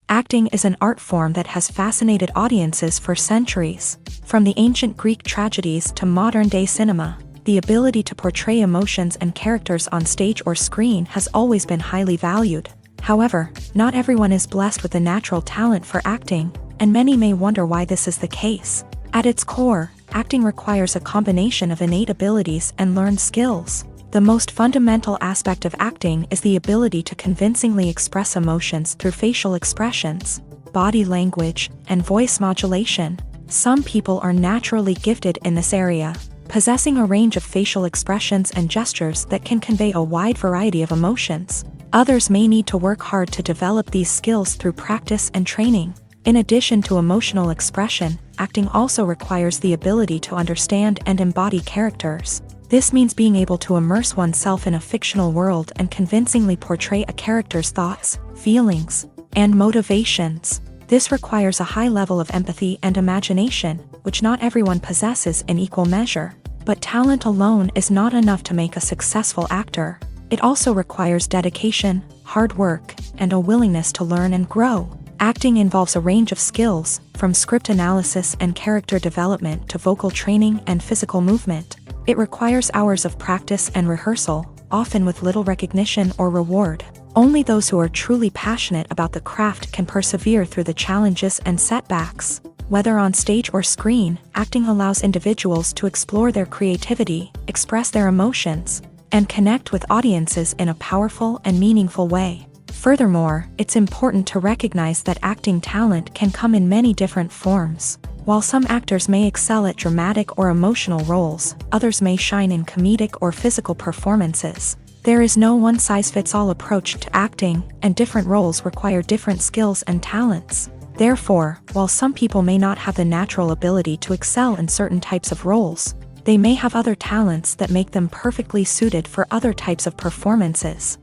Acting is an art form that has fascinated audiences for centuries. From the ancient Greek tragedies to modern-day cinema, the ability to portray emotions and characters on stage or screen has always been highly valued. However, not everyone is blessed with a natural talent for acting, and many may wonder why this is the case. At its core, acting requires a combination of innate abilities and learned skills. The most fundamental aspect of acting is the ability to convincingly express emotions through facial expressions, body language, and voice modulation. Some people are naturally gifted in this area, possessing a range of facial expressions and gestures that can convey a wide variety of emotions. Others may need to work hard to develop these skills through practice and training. In addition to emotional expression, acting also requires the ability to understand and embody characters. This means being able to immerse oneself in a fictional world and convincingly portray a character's thoughts, feelings, and motivations. This requires a high level of empathy and imagination, which not everyone possesses in equal measure. But talent alone is not enough to make a successful actor. It also requires dedication, hard work, and a willingness to learn and grow. Acting involves a range of skills, from script analysis and character development to vocal training and physical movement. It requires hours of practice and rehearsal, often with little recognition or reward. Only those who are truly passionate about the craft can persevere through the challenges and setbacks. Whether on stage or screen, acting allows individuals to explore their creativity, express their emotions, and connect with audiences in a powerful and meaningful way. Furthermore, it's important to recognize that acting talent can come in many different forms. While some actors may excel at dramatic or emotional roles, others may shine in comedic or physical performances. There is no one-size-fits-all approach to acting, and different roles require different skills and talents. Therefore, while some people may not have the natural ability to excel in certain types of roles, they may have other talents that make them perfectly suited for other types of performances.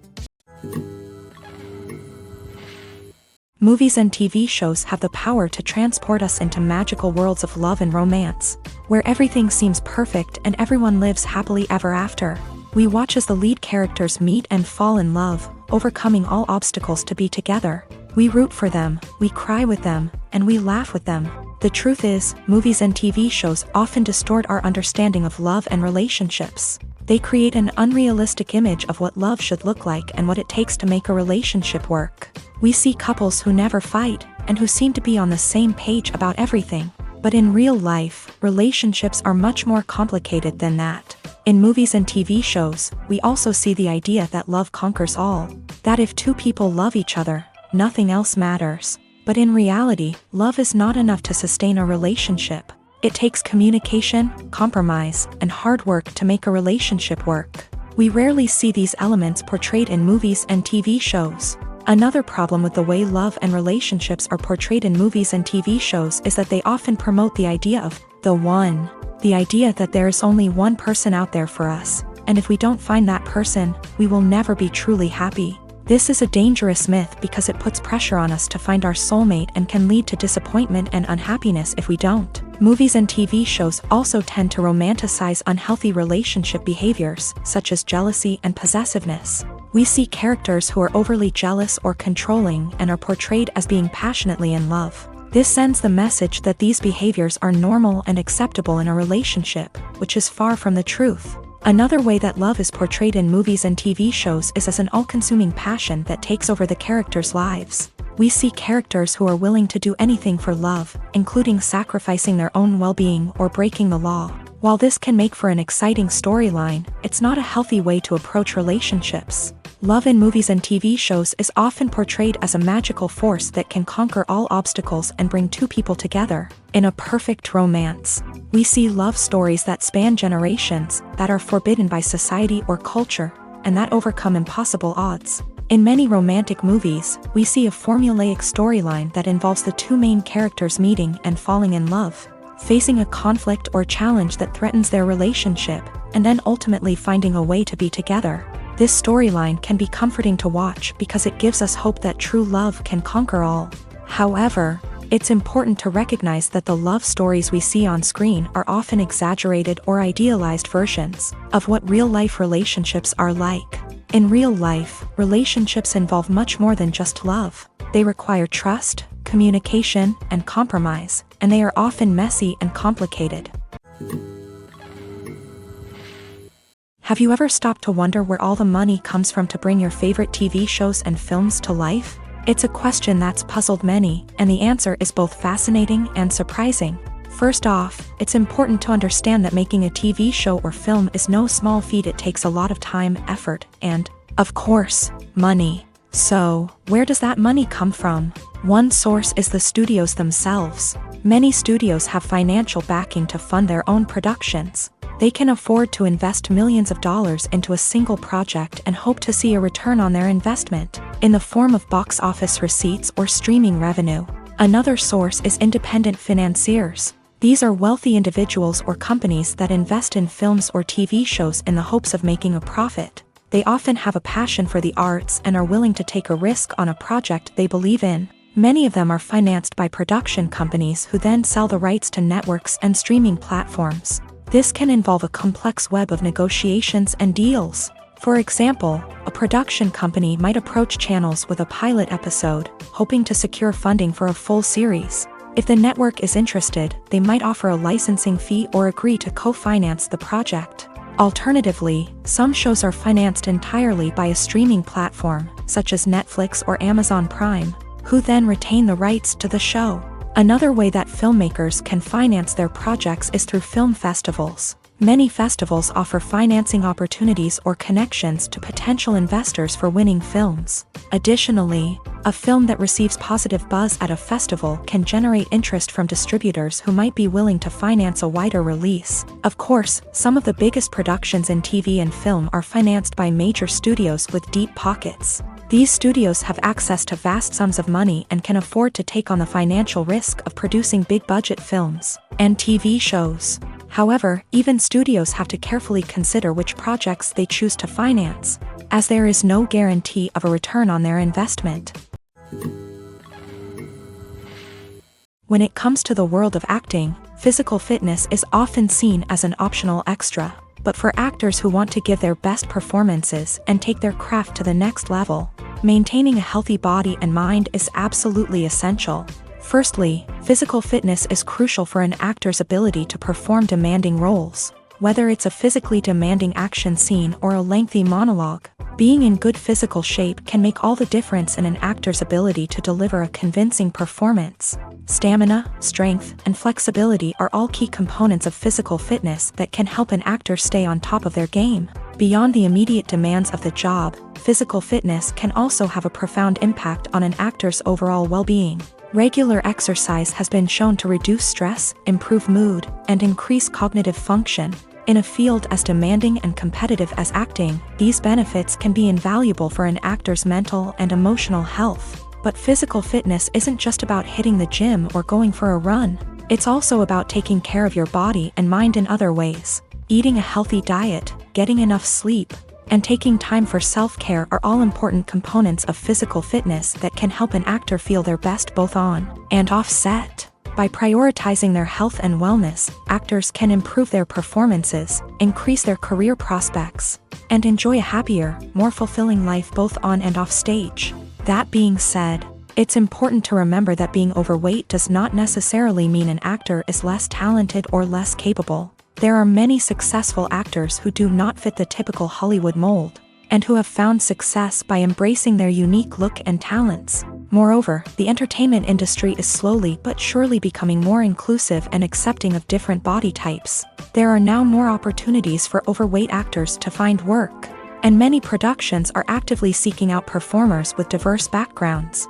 Movies and TV shows have the power to transport us into magical worlds of love and romance, where everything seems perfect and everyone lives happily ever after. We watch as the lead characters meet and fall in love, overcoming all obstacles to be together. We root for them, we cry with them, and we laugh with them. The truth is, movies and TV shows often distort our understanding of love and relationships. They create an unrealistic image of what love should look like and what it takes to make a relationship work. We see couples who never fight, and who seem to be on the same page about everything. But in real life, relationships are much more complicated than that. In movies and TV shows, we also see the idea that love conquers all. That if two people love each other, nothing else matters. But in reality, love is not enough to sustain a relationship. It takes communication, compromise, and hard work to make a relationship work. We rarely see these elements portrayed in movies and TV shows. Another problem with the way love and relationships are portrayed in movies and TV shows is that they often promote the idea of the one. The idea that there is only one person out there for us, and if we don't find that person, we will never be truly happy. This is a dangerous myth because it puts pressure on us to find our soulmate and can lead to disappointment and unhappiness if we don't. Movies and TV shows also tend to romanticize unhealthy relationship behaviors, such as jealousy and possessiveness. We see characters who are overly jealous or controlling and are portrayed as being passionately in love. This sends the message that these behaviors are normal and acceptable in a relationship, which is far from the truth. Another way that love is portrayed in movies and TV shows is as an all-consuming passion that takes over the characters' lives. We see characters who are willing to do anything for love, including sacrificing their own well-being or breaking the law. While this can make for an exciting storyline, it's not a healthy way to approach relationships. Love in movies and TV shows is often portrayed as a magical force that can conquer all obstacles and bring two people together in a perfect romance. We see love stories that span generations, that are forbidden by society or culture, and that overcome impossible odds. In many romantic movies, we see a formulaic storyline that involves the two main characters meeting and falling in love, facing a conflict or challenge that threatens their relationship, and then ultimately finding a way to be together. This storyline can be comforting to watch because it gives us hope that true love can conquer all. However, it's important to recognize that the love stories we see on screen are often exaggerated or idealized versions of what real-life relationships are like. In real life, relationships involve much more than just love. They require trust, communication, and compromise, and they are often messy and complicated. Have you ever stopped to wonder where all the money comes from to bring your favorite TV shows and films to life? It's a question that's puzzled many, and the answer is both fascinating and surprising. First off, it's important to understand that making a TV show or film is no small feat. It takes a lot of time, effort, and, of course, money. So, where does that money come from? One source is the studios themselves. Many studios have financial backing to fund their own productions. They can afford to invest millions of dollars into a single project and hope to see a return on their investment, in the form of box office receipts or streaming revenue. Another source is independent financiers. These are wealthy individuals or companies that invest in films or TV shows in the hopes of making a profit. They often have a passion for the arts and are willing to take a risk on a project they believe in. Many of them are financed by production companies who then sell the rights to networks and streaming platforms. This can involve a complex web of negotiations and deals. For example, a production company might approach channels with a pilot episode, hoping to secure funding for a full series. If the network is interested, they might offer a licensing fee or agree to co-finance the project. Alternatively, some shows are financed entirely by a streaming platform, such as Netflix or Amazon Prime, who then retain the rights to the show. Another way that filmmakers can finance their projects is through film festivals. Many festivals offer financing opportunities or connections to potential investors for winning films. Additionally, a film that receives positive buzz at a festival can generate interest from distributors who might be willing to finance a wider release. Of course, some of the biggest productions in TV and film are financed by major studios with deep pockets. These studios have access to vast sums of money and can afford to take on the financial risk of producing big-budget films and TV shows. However, even studios have to carefully consider which projects they choose to finance, as there is no guarantee of a return on their investment. When it comes to the world of acting, physical fitness is often seen as an optional extra. But for actors who want to give their best performances and take their craft to the next level, maintaining a healthy body and mind is absolutely essential. Firstly, physical fitness is crucial for an actor's ability to perform demanding roles. Whether it's a physically demanding action scene or a lengthy monologue, being in good physical shape can make all the difference in an actor's ability to deliver a convincing performance. Stamina, strength, and flexibility are all key components of physical fitness that can help an actor stay on top of their game. Beyond the immediate demands of the job, physical fitness can also have a profound impact on an actor's overall well-being. Regular exercise has been shown to reduce stress, improve mood, and increase cognitive function. In a field as demanding and competitive as acting, these benefits can be invaluable for an actor's mental and emotional health. But physical fitness isn't just about hitting the gym or going for a run. It's also about taking care of your body and mind in other ways. Eating a healthy diet, getting enough sleep, and taking time for self-care are all important components of physical fitness that can help an actor feel their best both on and off set. By prioritizing their health and wellness, actors can improve their performances, increase their career prospects, and enjoy a happier, more fulfilling life both on and off stage. That being said, it's important to remember that being overweight does not necessarily mean an actor is less talented or less capable. There are many successful actors who do not fit the typical Hollywood mold, and who have found success by embracing their unique look and talents. Moreover, the entertainment industry is slowly but surely becoming more inclusive and accepting of different body types. There are now more opportunities for overweight actors to find work, and many productions are actively seeking out performers with diverse backgrounds.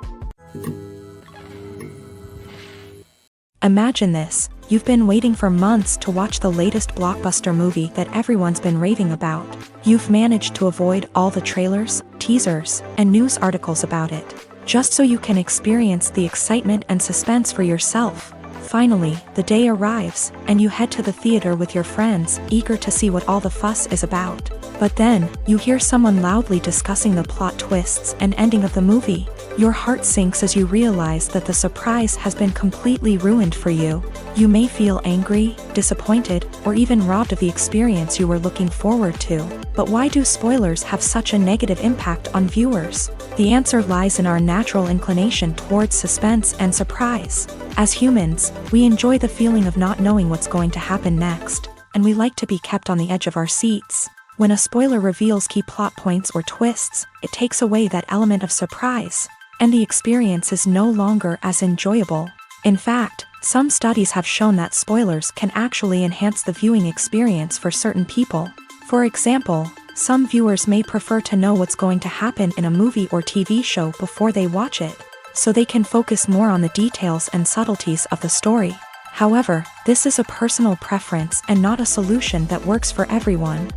Imagine this. You've been waiting for months to watch the latest blockbuster movie that everyone's been raving about. You've managed to avoid all the trailers, teasers, and news articles about it, just so you can experience the excitement and suspense for yourself. Finally, the day arrives, and you head to the theater with your friends, eager to see what all the fuss is about. But then, you hear someone loudly discussing the plot twists and ending of the movie. Your heart sinks as you realize that the surprise has been completely ruined for you. You may feel angry, disappointed, or even robbed of the experience you were looking forward to. But why do spoilers have such a negative impact on viewers? The answer lies in our natural inclination towards suspense and surprise. As humans, we enjoy the feeling of not knowing what's going to happen next, and we like to be kept on the edge of our seats. When a spoiler reveals key plot points or twists, it takes away that element of surprise, and the experience is no longer as enjoyable. In fact, some studies have shown that spoilers can actually enhance the viewing experience for certain people. For example, some viewers may prefer to know what's going to happen in a movie or TV show before they watch it, so they can focus more on the details and subtleties of the story. However, this is a personal preference and not a solution that works for everyone.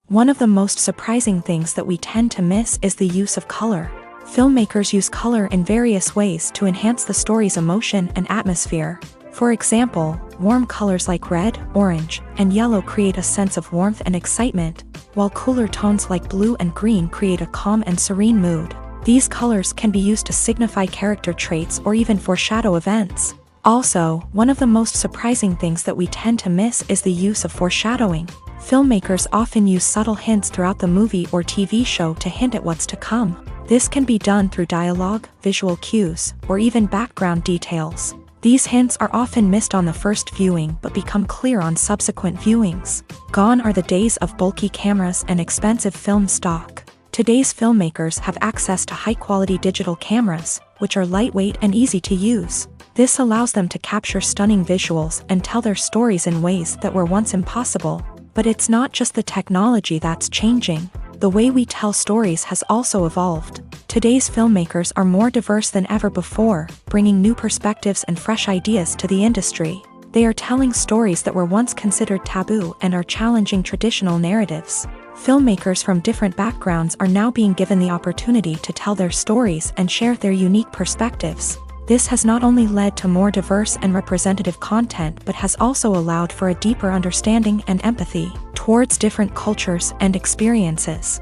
One of the most surprising things that we tend to miss is the use of color. Filmmakers use color in various ways to enhance the story's emotion and atmosphere. For example, warm colors like red, orange, and yellow create a sense of warmth and excitement, while cooler tones like blue and green create a calm and serene mood. These colors can be used to signify character traits or even foreshadow events. Also, one of the most surprising things that we tend to miss is the use of foreshadowing. Filmmakers often use subtle hints throughout the movie or TV show to hint at what's to come. This can be done through dialogue, visual cues, or even background details. These hints are often missed on the first viewing but become clear on subsequent viewings. Gone are the days of bulky cameras and expensive film stock. Today's filmmakers have access to high-quality digital cameras, which are lightweight and easy to use. This allows them to capture stunning visuals and tell their stories in ways that were once impossible. But it's not just the technology that's changing. The way we tell stories has also evolved. Today's filmmakers are more diverse than ever before, bringing new perspectives and fresh ideas to the industry. They are telling stories that were once considered taboo and are challenging traditional narratives. Filmmakers from different backgrounds are now being given the opportunity to tell their stories and share their unique perspectives. This has not only led to more diverse and representative content but has also allowed for a deeper understanding and empathy towards different cultures and experiences.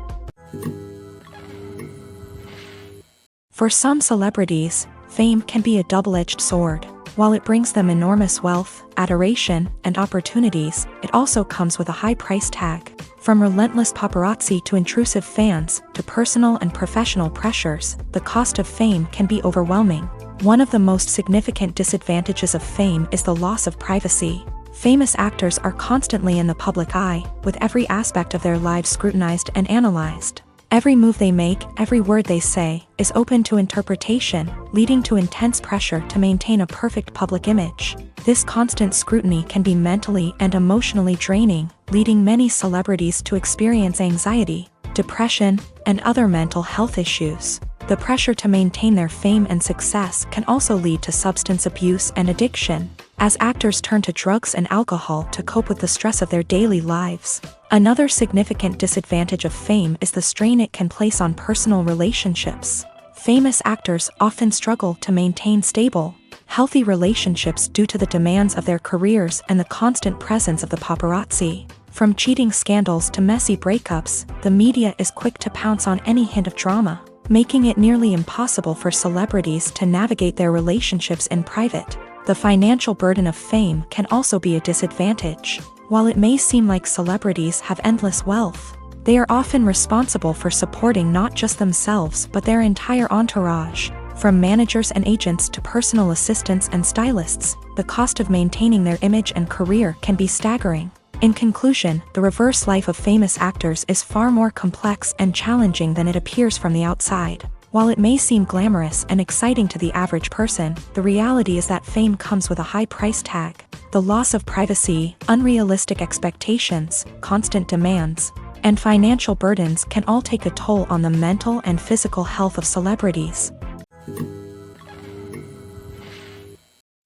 For some celebrities, fame can be a double-edged sword. While it brings them enormous wealth, adoration, and opportunities, it also comes with a high price tag. From relentless paparazzi to intrusive fans, to personal and professional pressures, the cost of fame can be overwhelming. One of the most significant disadvantages of fame is the loss of privacy. Famous actors are constantly in the public eye, with every aspect of their lives scrutinized and analyzed. Every move they make, every word they say, is open to interpretation, leading to intense pressure to maintain a perfect public image. This constant scrutiny can be mentally and emotionally draining, leading many celebrities to experience anxiety, depression, and other mental health issues. The pressure to maintain their fame and success can also lead to substance abuse and addiction, as actors turn to drugs and alcohol to cope with the stress of their daily lives. Another significant disadvantage of fame is the strain it can place on personal relationships. Famous actors often struggle to maintain stable, healthy relationships due to the demands of their careers and the constant presence of the paparazzi. From cheating scandals to messy breakups, the media is quick to pounce on any hint of drama, making it nearly impossible for celebrities to navigate their relationships in private. The financial burden of fame can also be a disadvantage. While it may seem like celebrities have endless wealth, they are often responsible for supporting not just themselves but their entire entourage. From managers and agents to personal assistants and stylists, the cost of maintaining their image and career can be staggering. In conclusion, the reverse life of famous actors is far more complex and challenging than it appears from the outside. While it may seem glamorous and exciting to the average person, the reality is that fame comes with a high price tag. The loss of privacy, unrealistic expectations, constant demands, and financial burdens can all take a toll on the mental and physical health of celebrities.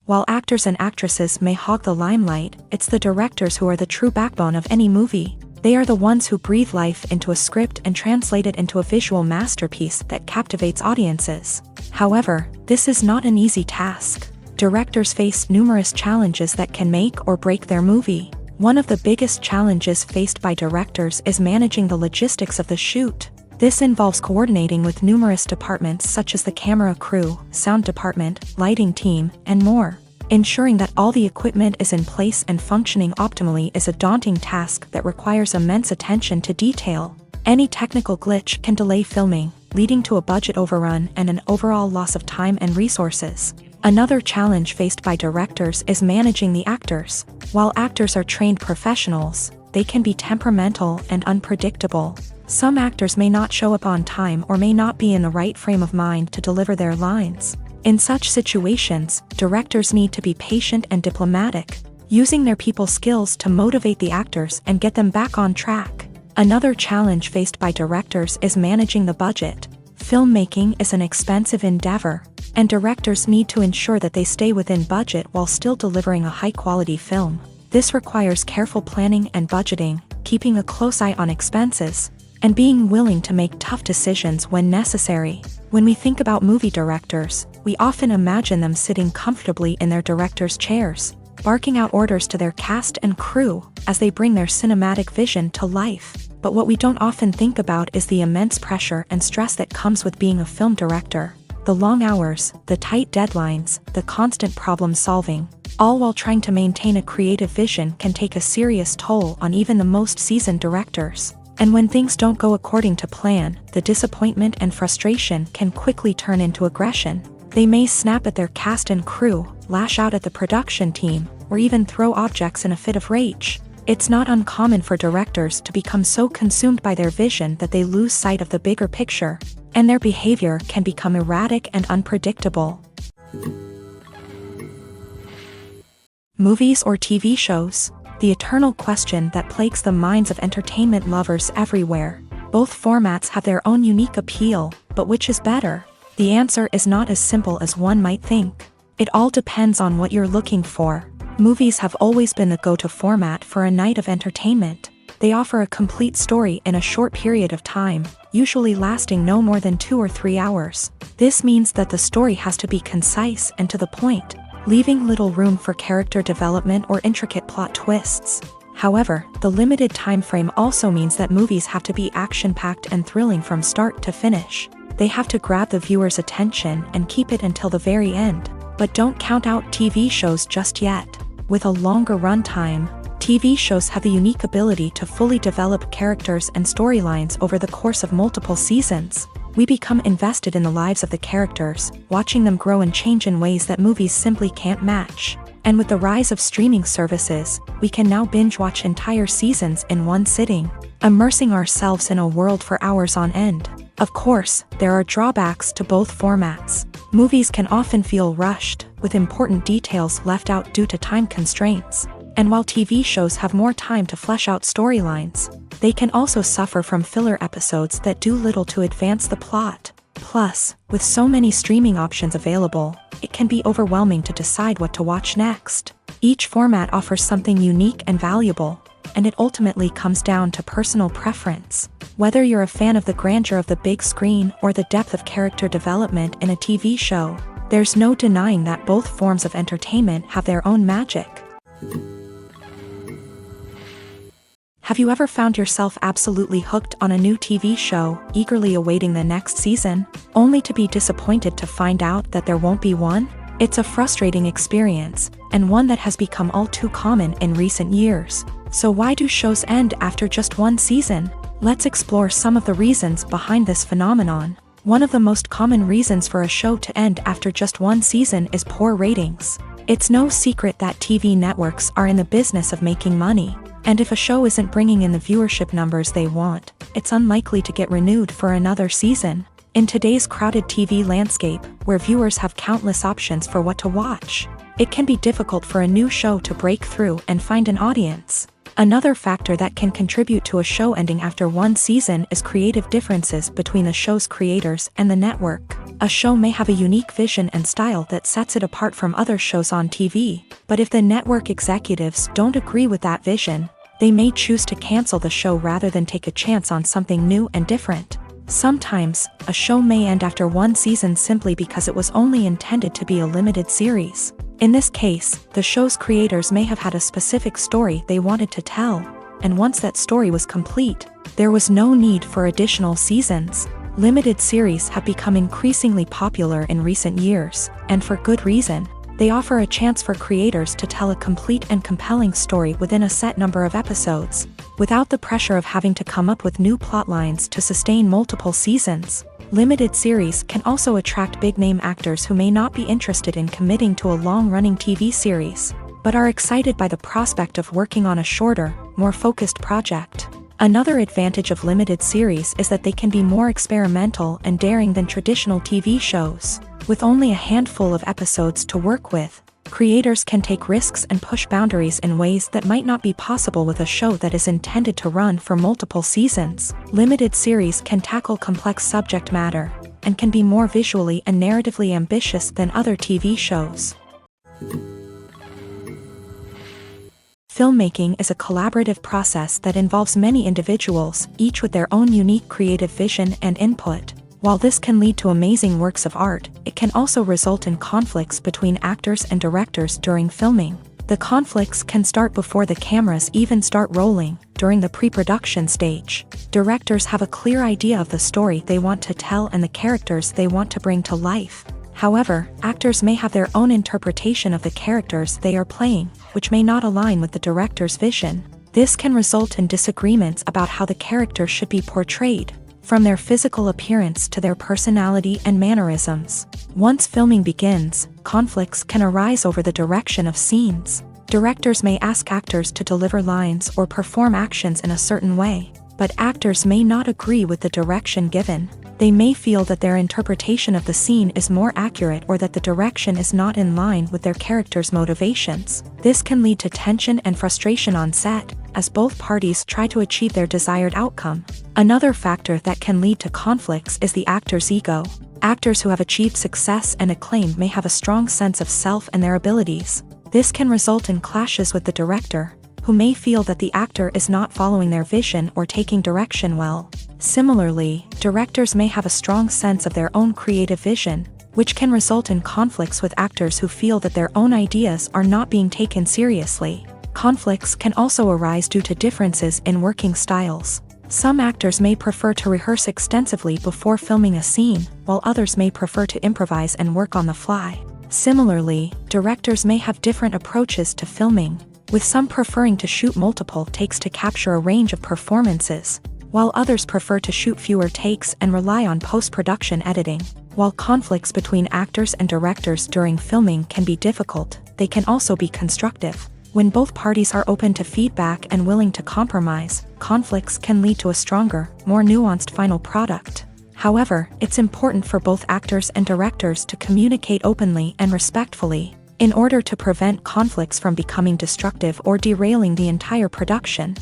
While actors and actresses may hog the limelight, it's the directors who are the true backbone of any movie. They are the ones who breathe life into a script and translate it into a visual masterpiece that captivates audiences. However, this is not an easy task. Directors face numerous challenges that can make or break their movie. One of the biggest challenges faced by directors is managing the logistics of the shoot. This involves coordinating with numerous departments such as the camera crew, sound department, lighting team, and more. Ensuring that all the equipment is in place and functioning optimally is a daunting task that requires immense attention to detail. Any technical glitch can delay filming, leading to a budget overrun and an overall loss of time and resources. Another challenge faced by directors is managing the actors. While actors are trained professionals, they can be temperamental and unpredictable. Some actors may not show up on time or may not be in the right frame of mind to deliver their lines. In such situations, directors need to be patient and diplomatic, using their people skills to motivate the actors and get them back on track. Another challenge faced by directors is managing the budget. Filmmaking is an expensive endeavor, and directors need to ensure that they stay within budget while still delivering a high-quality film. This requires careful planning and budgeting, keeping a close eye on expenses, and being willing to make tough decisions when necessary. When we think about movie directors, we often imagine them sitting comfortably in their director's chairs, barking out orders to their cast and crew. as they bring their cinematic vision to life. But what we don't often think about is the immense pressure and stress that comes with being a film director. The long hours, the tight deadlines, the constant problem solving, all while trying to maintain a creative vision can take a serious toll on even the most seasoned directors. And when things don't go according to plan, the disappointment and frustration can quickly turn into aggression. They may snap at their cast and crew, lash out at the production team, or even throw objects in a fit of rage. It's not uncommon for directors to become so consumed by their vision that they lose sight of the bigger picture, and their behavior can become erratic and unpredictable. Movies or TV shows? The eternal question that plagues the minds of entertainment lovers everywhere. Both formats have their own unique appeal, but which is better? The answer is not as simple as one might think. It all depends on what you're looking for. Movies have always been the go-to format for a night of entertainment. They offer a complete story in a short period of time, usually lasting no more than 2 or 3 hours. This means that the story has to be concise and to the point, leaving little room for character development or intricate plot twists. However, the limited time frame also means that movies have to be action-packed and thrilling from start to finish. They have to grab the viewer's attention and keep it until the very end. But don't count out TV shows just yet. With a longer runtime, TV shows have the unique ability to fully develop characters and storylines over the course of multiple seasons. We become invested in the lives of the characters, watching them grow and change in ways that movies simply can't match. And with the rise of streaming services, we can now binge-watch entire seasons in one sitting, immersing ourselves in a world for hours on end. Of course, there are drawbacks to both formats. Movies can often feel rushed, with important details left out due to time constraints. And while TV shows have more time to flesh out storylines, they can also suffer from filler episodes that do little to advance the plot. Plus, with so many streaming options available, it can be overwhelming to decide what to watch next. Each format offers something unique and valuable, and it ultimately comes down to personal preference. Whether you're a fan of the grandeur of the big screen or the depth of character development in a TV show, there's no denying that both forms of entertainment have their own magic. Have you ever found yourself absolutely hooked on a new TV show, eagerly awaiting the next season, only to be disappointed to find out that there won't be one? It's a frustrating experience, and one that has become all too common in recent years. So why do shows end after just one season? Let's explore some of the reasons behind this phenomenon. One of the most common reasons for a show to end after just one season is poor ratings. It's no secret that TV networks are in the business of making money. And if a show isn't bringing in the viewership numbers they want, it's unlikely to get renewed for another season. In today's crowded TV landscape, where viewers have countless options for what to watch, it can be difficult for a new show to break through and find an audience. Another factor that can contribute to a show ending after one season is creative differences between the show's creators and the network. A show may have a unique vision and style that sets it apart from other shows on TV, but if the network executives don't agree with that vision, they may choose to cancel the show rather than take a chance on something new and different. Sometimes, a show may end after one season simply because it was only intended to be a limited series. In this case, the show's creators may have had a specific story they wanted to tell, and once that story was complete, there was no need for additional seasons. Limited series have become increasingly popular in recent years, and for good reason. They offer a chance for creators to tell a complete and compelling story within a set number of episodes, without the pressure of having to come up with new plotlines to sustain multiple seasons. Limited series can also attract big-name actors who may not be interested in committing to a long-running TV series, but are excited by the prospect of working on a shorter, more focused project. Another advantage of limited series is that they can be more experimental and daring than traditional TV shows. With only a handful of episodes to work with, creators can take risks and push boundaries in ways that might not be possible with a show that is intended to run for multiple seasons. Limited series can tackle complex subject matter, and can be more visually and narratively ambitious than other TV shows. Filmmaking is a collaborative process that involves many individuals, each with their own unique creative vision and input. While this can lead to amazing works of art, it can also result in conflicts between actors and directors during filming. The conflicts can start before the cameras even start rolling, during the pre-production stage. Directors have a clear idea of the story they want to tell and the characters they want to bring to life. However, actors may have their own interpretation of the characters they are playing, which may not align with the director's vision. This can result in disagreements about how the character should be portrayed, from their physical appearance to their personality and mannerisms. Once filming begins, conflicts can arise over the direction of scenes. Directors may ask actors to deliver lines or perform actions in a certain way, but actors may not agree with the direction given. They may feel that their interpretation of the scene is more accurate or that the direction is not in line with their character's motivations. This can lead to tension and frustration on set, as both parties try to achieve their desired outcome. Another factor that can lead to conflicts is the actor's ego. Actors who have achieved success and acclaim may have a strong sense of self and their abilities. This can result in clashes with the director, who may feel that the actor is not following their vision or taking direction well. Similarly, directors may have a strong sense of their own creative vision, which can result in conflicts with actors who feel that their own ideas are not being taken seriously. Conflicts can also arise due to differences in working styles. Some actors may prefer to rehearse extensively before filming a scene, while others may prefer to improvise and work on the fly. Similarly, directors may have different approaches to filming, with some preferring to shoot multiple takes to capture a range of performances, while others prefer to shoot fewer takes and rely on post-production editing. While conflicts between actors and directors during filming can be difficult, they can also be constructive. When both parties are open to feedback and willing to compromise, conflicts can lead to a stronger, more nuanced final product. However, it's important for both actors and directors to communicate openly and respectfully, in order to prevent conflicts from becoming destructive or derailing the entire production.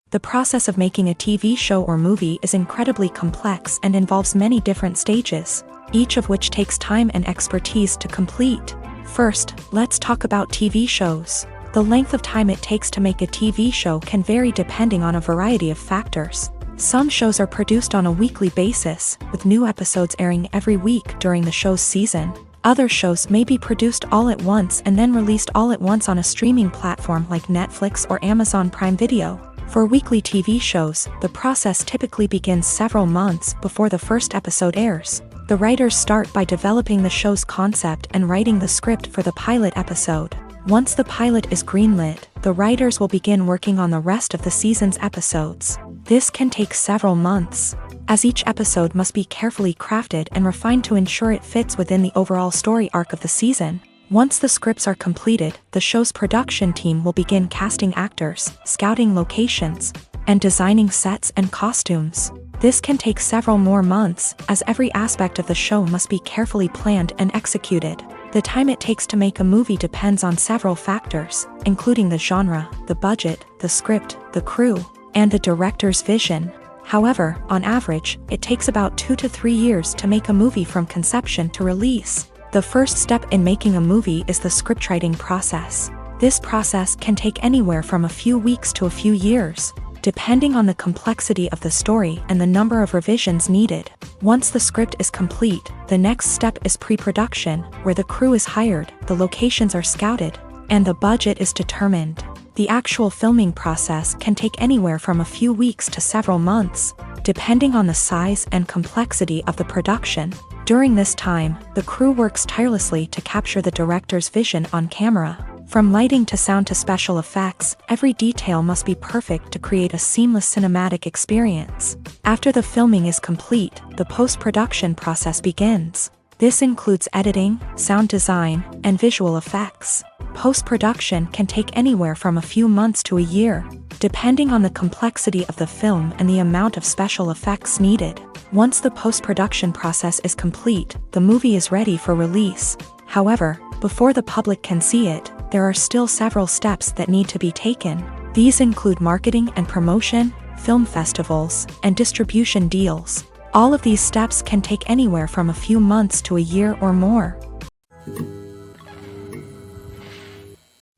The process of making a TV show or movie is incredibly complex and involves many different stages, each of which takes time and expertise to complete. First, let's talk about TV shows. The length of time it takes to make a TV show can vary depending on a variety of factors. Some shows are produced on a weekly basis, with new episodes airing every week during the show's season. Other shows may be produced all at once and then released all at once on a streaming platform like Netflix or Amazon Prime Video. For weekly TV shows, the process typically begins several months before the first episode airs. The writers start by developing the show's concept and writing the script for the pilot episode. Once the pilot is greenlit, the writers will begin working on the rest of the season's episodes. This can take several months, as each episode must be carefully crafted and refined to ensure it fits within the overall story arc of the season. Once the scripts are completed, the show's production team will begin casting actors, scouting locations, and designing sets and costumes. This can take several more months, as every aspect of the show must be carefully planned and executed. The time it takes to make a movie depends on several factors, including the genre, the budget, the script, the crew, and the director's vision. However, on average, it takes about 2 to 3 years to make a movie from conception to release. The first step in making a movie is the scriptwriting process. This process can take anywhere from a few weeks to a few years, depending on the complexity of the story and the number of revisions needed. Once the script is complete, the next step is pre-production, where the crew is hired, the locations are scouted, and the budget is determined. The actual filming process can take anywhere from a few weeks to several months, depending on the size and complexity of the production. During this time, the crew works tirelessly to capture the director's vision on camera. From lighting to sound to special effects, every detail must be perfect to create a seamless cinematic experience. After the filming is complete, the post-production process begins. This includes editing, sound design, and visual effects. Post-production can take anywhere from a few months to a year, depending on the complexity of the film and the amount of special effects needed. Once the post-production process is complete, the movie is ready for release. However, before the public can see it, there are still several steps that need to be taken. These include marketing and promotion, film festivals, and distribution deals. All of these steps can take anywhere from a few months to a year or more.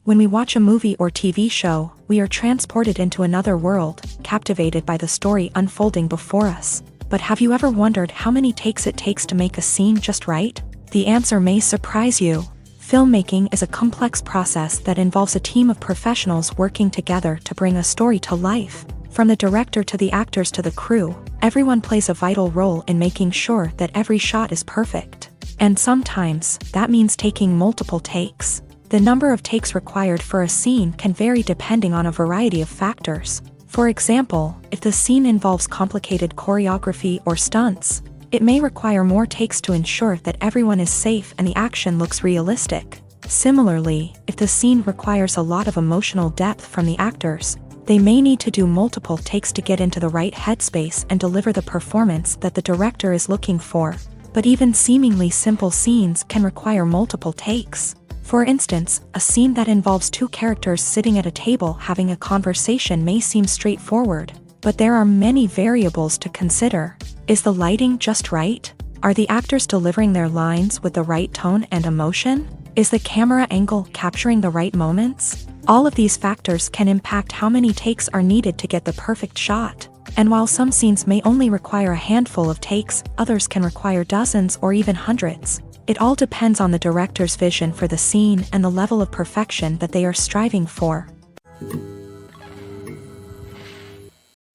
When we watch a movie or TV show, we are transported into another world, captivated by the story unfolding before us. But have you ever wondered how many takes it takes to make a scene just right? The answer may surprise you. Filmmaking is a complex process that involves a team of professionals working together to bring a story to life. From the director to the actors to the crew, everyone plays a vital role in making sure that every shot is perfect. And sometimes, that means taking multiple takes. The number of takes required for a scene can vary depending on a variety of factors. For example, if the scene involves complicated choreography or stunts, it may require more takes to ensure that everyone is safe and the action looks realistic. Similarly, if the scene requires a lot of emotional depth from the actors, they may need to do multiple takes to get into the right headspace and deliver the performance that the director is looking for. But even seemingly simple scenes can require multiple takes. For instance, a scene that involves two characters sitting at a table having a conversation may seem straightforward, but there are many variables to consider. Is the lighting just right? Are the actors delivering their lines with the right tone and emotion? Is the camera angle capturing the right moments? All of these factors can impact how many takes are needed to get the perfect shot. And while some scenes may only require a handful of takes, others can require dozens or even hundreds. It all depends on the director's vision for the scene and the level of perfection that they are striving for.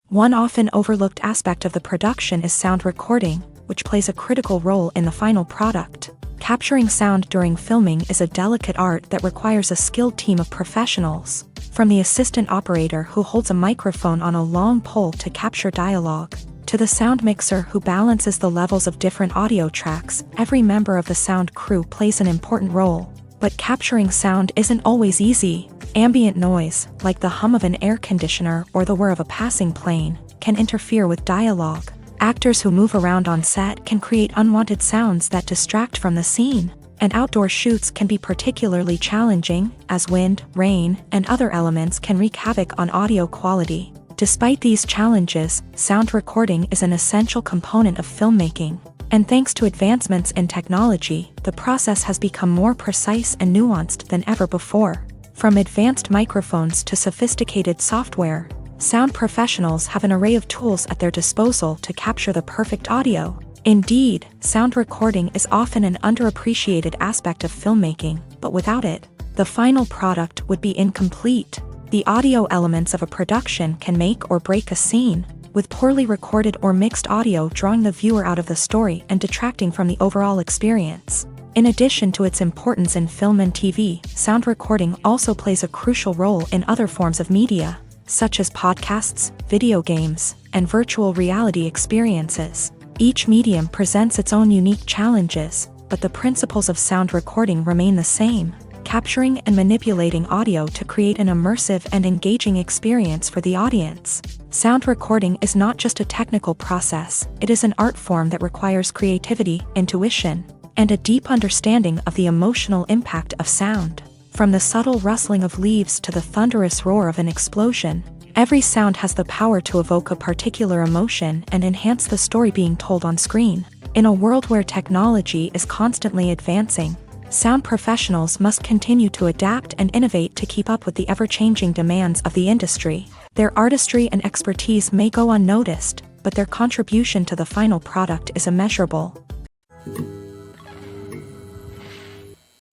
One often overlooked aspect of the production is sound recording, which plays a critical role in the final product. Capturing sound during filming is a delicate art that requires a skilled team of professionals. From the assistant operator who holds a microphone on a long pole to capture dialogue, to the sound mixer who balances the levels of different audio tracks, every member of the sound crew plays an important role. But capturing sound isn't always easy. Ambient noise, like the hum of an air conditioner or the whir of a passing plane, can interfere with dialogue. Actors who move around on set can create unwanted sounds that distract from the scene. And outdoor shoots can be particularly challenging, as wind, rain, and other elements can wreak havoc on audio quality. Despite these challenges, sound recording is an essential component of filmmaking. And thanks to advancements in technology, the process has become more precise and nuanced than ever before. From advanced microphones to sophisticated software, sound professionals have an array of tools at their disposal to capture the perfect audio. Indeed, sound recording is often an underappreciated aspect of filmmaking, but without it, the final product would be incomplete. The audio elements of a production can make or break a scene, with poorly recorded or mixed audio drawing the viewer out of the story and detracting from the overall experience. In addition to its importance in film and TV, sound recording also plays a crucial role in other forms of media, such as podcasts, video games, and virtual reality experiences. Each medium presents its own unique challenges, but the principles of sound recording remain the same: capturing and manipulating audio to create an immersive and engaging experience for the audience. Sound recording is not just a technical process, it is an art form that requires creativity, intuition, and a deep understanding of the emotional impact of sound. From the subtle rustling of leaves to the thunderous roar of an explosion, every sound has the power to evoke a particular emotion and enhance the story being told on screen. In a world where technology is constantly advancing, sound professionals must continue to adapt and innovate to keep up with the ever-changing demands of the industry. Their artistry and expertise may go unnoticed, but their contribution to the final product is immeasurable.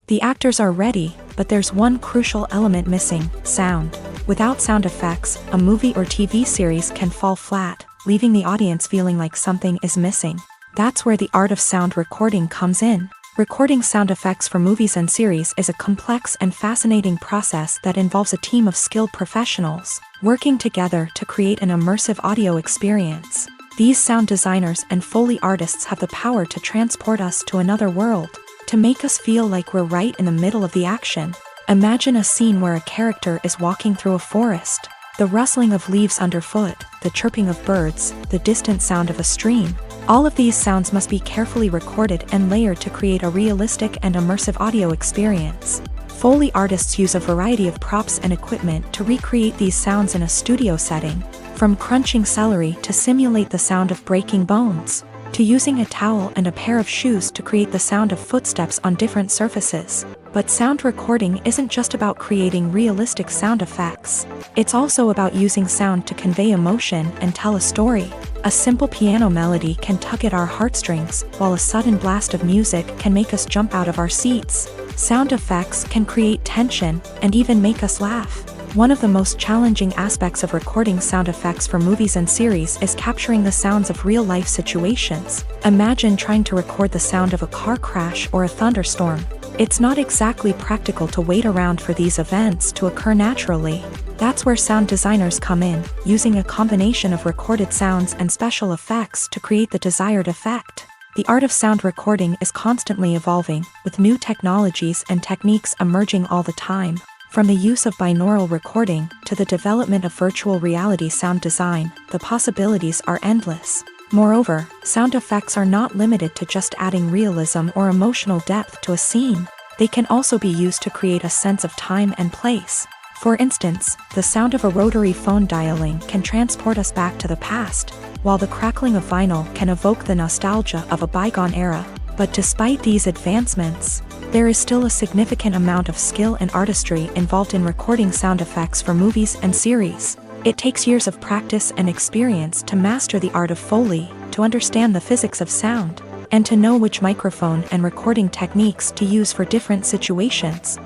The actors are ready, but there's one crucial element missing: sound. Without sound effects, a movie or TV series can fall flat, leaving the audience feeling like something is missing. That's where the art of sound recording comes in. Recording sound effects for movies and series is a complex and fascinating process that involves a team of skilled professionals working together to create an immersive audio experience. These sound designers and Foley artists have the power to transport us to another world, to make us feel like we're right in the middle of the action. Imagine a scene where a character is walking through a forest. The rustling of leaves underfoot, the chirping of birds, the distant sound of a stream. All of these sounds must be carefully recorded and layered to create a realistic and immersive audio experience. Foley artists use a variety of props and equipment to recreate these sounds in a studio setting, from crunching celery to simulate the sound of breaking bones, to using a towel and a pair of shoes to create the sound of footsteps on different surfaces. But sound recording isn't just about creating realistic sound effects. It's also about using sound to convey emotion and tell a story. A simple piano melody can tug at our heartstrings, while a sudden blast of music can make us jump out of our seats. Sound effects can create tension and even make us laugh. One of the most challenging aspects of recording sound effects for movies and series is capturing the sounds of real-life situations. Imagine trying to record the sound of a car crash or a thunderstorm. It's not exactly practical to wait around for these events to occur naturally. That's where sound designers come in, using a combination of recorded sounds and special effects to create the desired effect. The art of sound recording is constantly evolving, with new technologies and techniques emerging all the time. From the use of binaural recording to the development of virtual reality sound design, the possibilities are endless. Moreover, sound effects are not limited to just adding realism or emotional depth to a scene. They can also be used to create a sense of time and place. For instance, the sound of a rotary phone dialing can transport us back to the past, while the crackling of vinyl can evoke the nostalgia of a bygone era. But despite these advancements, there is still a significant amount of skill and artistry involved in recording sound effects for movies and series. It takes years of practice and experience to master the art of Foley, to understand the physics of sound, and to know which microphone and recording techniques to use for different situations.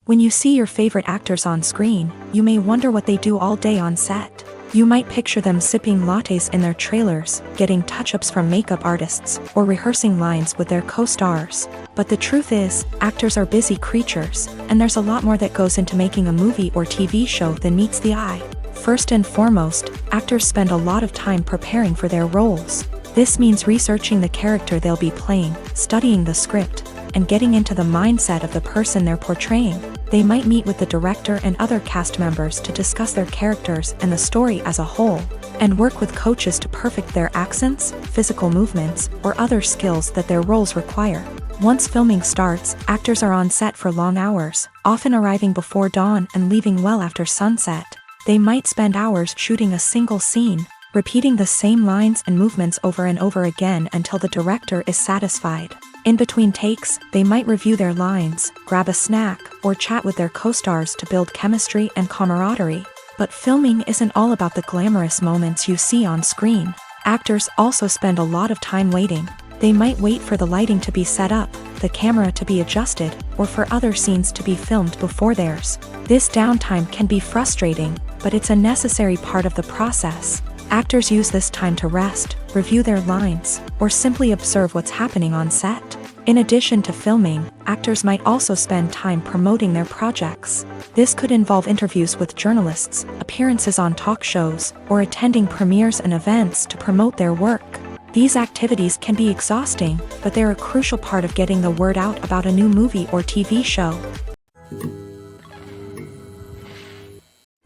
When you see your favorite actors on screen, you may wonder what they do all day on set. You might picture them sipping lattes in their trailers, getting touch-ups from makeup artists, or rehearsing lines with their co-stars. But the truth is, actors are busy creatures, and there's a lot more that goes into making a movie or TV show than meets the eye. First and foremost, actors spend a lot of time preparing for their roles. This means researching the character they'll be playing, studying the script, and getting into the mindset of the person they're portraying. They might meet with the director and other cast members to discuss their characters and the story as a whole, and work with coaches to perfect their accents, physical movements, or other skills that their roles require. Once filming starts, actors are on set for long hours, often arriving before dawn and leaving well after sunset. They might spend hours shooting a single scene, repeating the same lines and movements over and over again until the director is satisfied. In between takes, they might review their lines, grab a snack, or chat with their co-stars to build chemistry and camaraderie. But filming isn't all about the glamorous moments you see on screen. Actors also spend a lot of time waiting. They might wait for the lighting to be set up, the camera to be adjusted, or for other scenes to be filmed before theirs. This downtime can be frustrating, but it's a necessary part of the process. Actors use this time to rest, review their lines, or simply observe what's happening on set. In addition to filming, actors might also spend time promoting their projects. This could involve interviews with journalists, appearances on talk shows, or attending premieres and events to promote their work. These activities can be exhausting, but they're a crucial part of getting the word out about a new movie or TV show.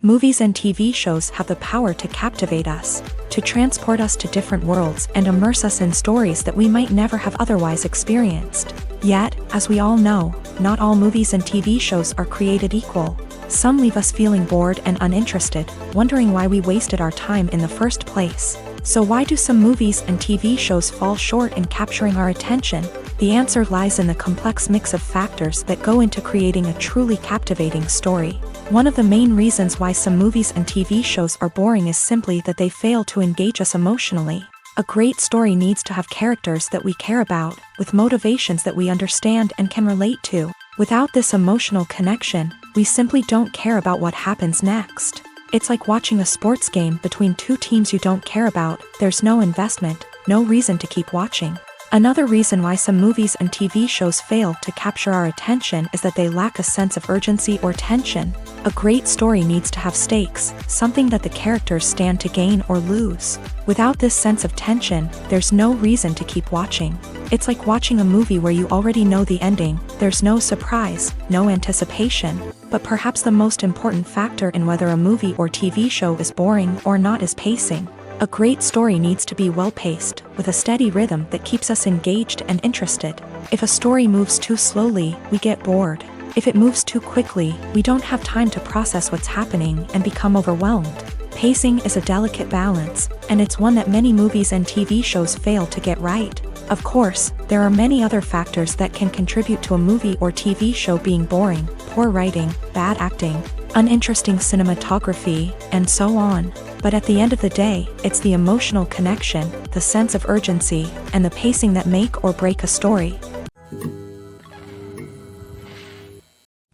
Movies and TV shows have the power to captivate us, to transport us to different worlds and immerse us in stories that we might never have otherwise experienced. Yet, as we all know, not all movies and TV shows are created equal. Some leave us feeling bored and uninterested, wondering why we wasted our time in the first place. So why do some movies and TV shows fall short in capturing our attention? The answer lies in the complex mix of factors that go into creating a truly captivating story. One of the main reasons why some movies and TV shows are boring is simply that they fail to engage us emotionally. A great story needs to have characters that we care about, with motivations that we understand and can relate to. Without this emotional connection, we simply don't care about what happens next. It's like watching a sports game between two teams you don't care about. There's no investment, no reason to keep watching. Another reason why some movies and TV shows fail to capture our attention is that they lack a sense of urgency or tension. A great story needs to have stakes, something that the characters stand to gain or lose. Without this sense of tension, there's no reason to keep watching. It's like watching a movie where you already know the ending. There's no surprise, no anticipation. But perhaps the most important factor in whether a movie or TV show is boring or not is pacing. A great story needs to be well-paced, with a steady rhythm that keeps us engaged and interested. If a story moves too slowly, we get bored. If it moves too quickly, we don't have time to process what's happening and become overwhelmed. Pacing is a delicate balance, and it's one that many movies and TV shows fail to get right. Of course, there are many other factors that can contribute to a movie or TV show being boring: poor writing, bad acting, uninteresting cinematography, and so on. But at the end of the day, it's the emotional connection, the sense of urgency, and the pacing that make or break a story.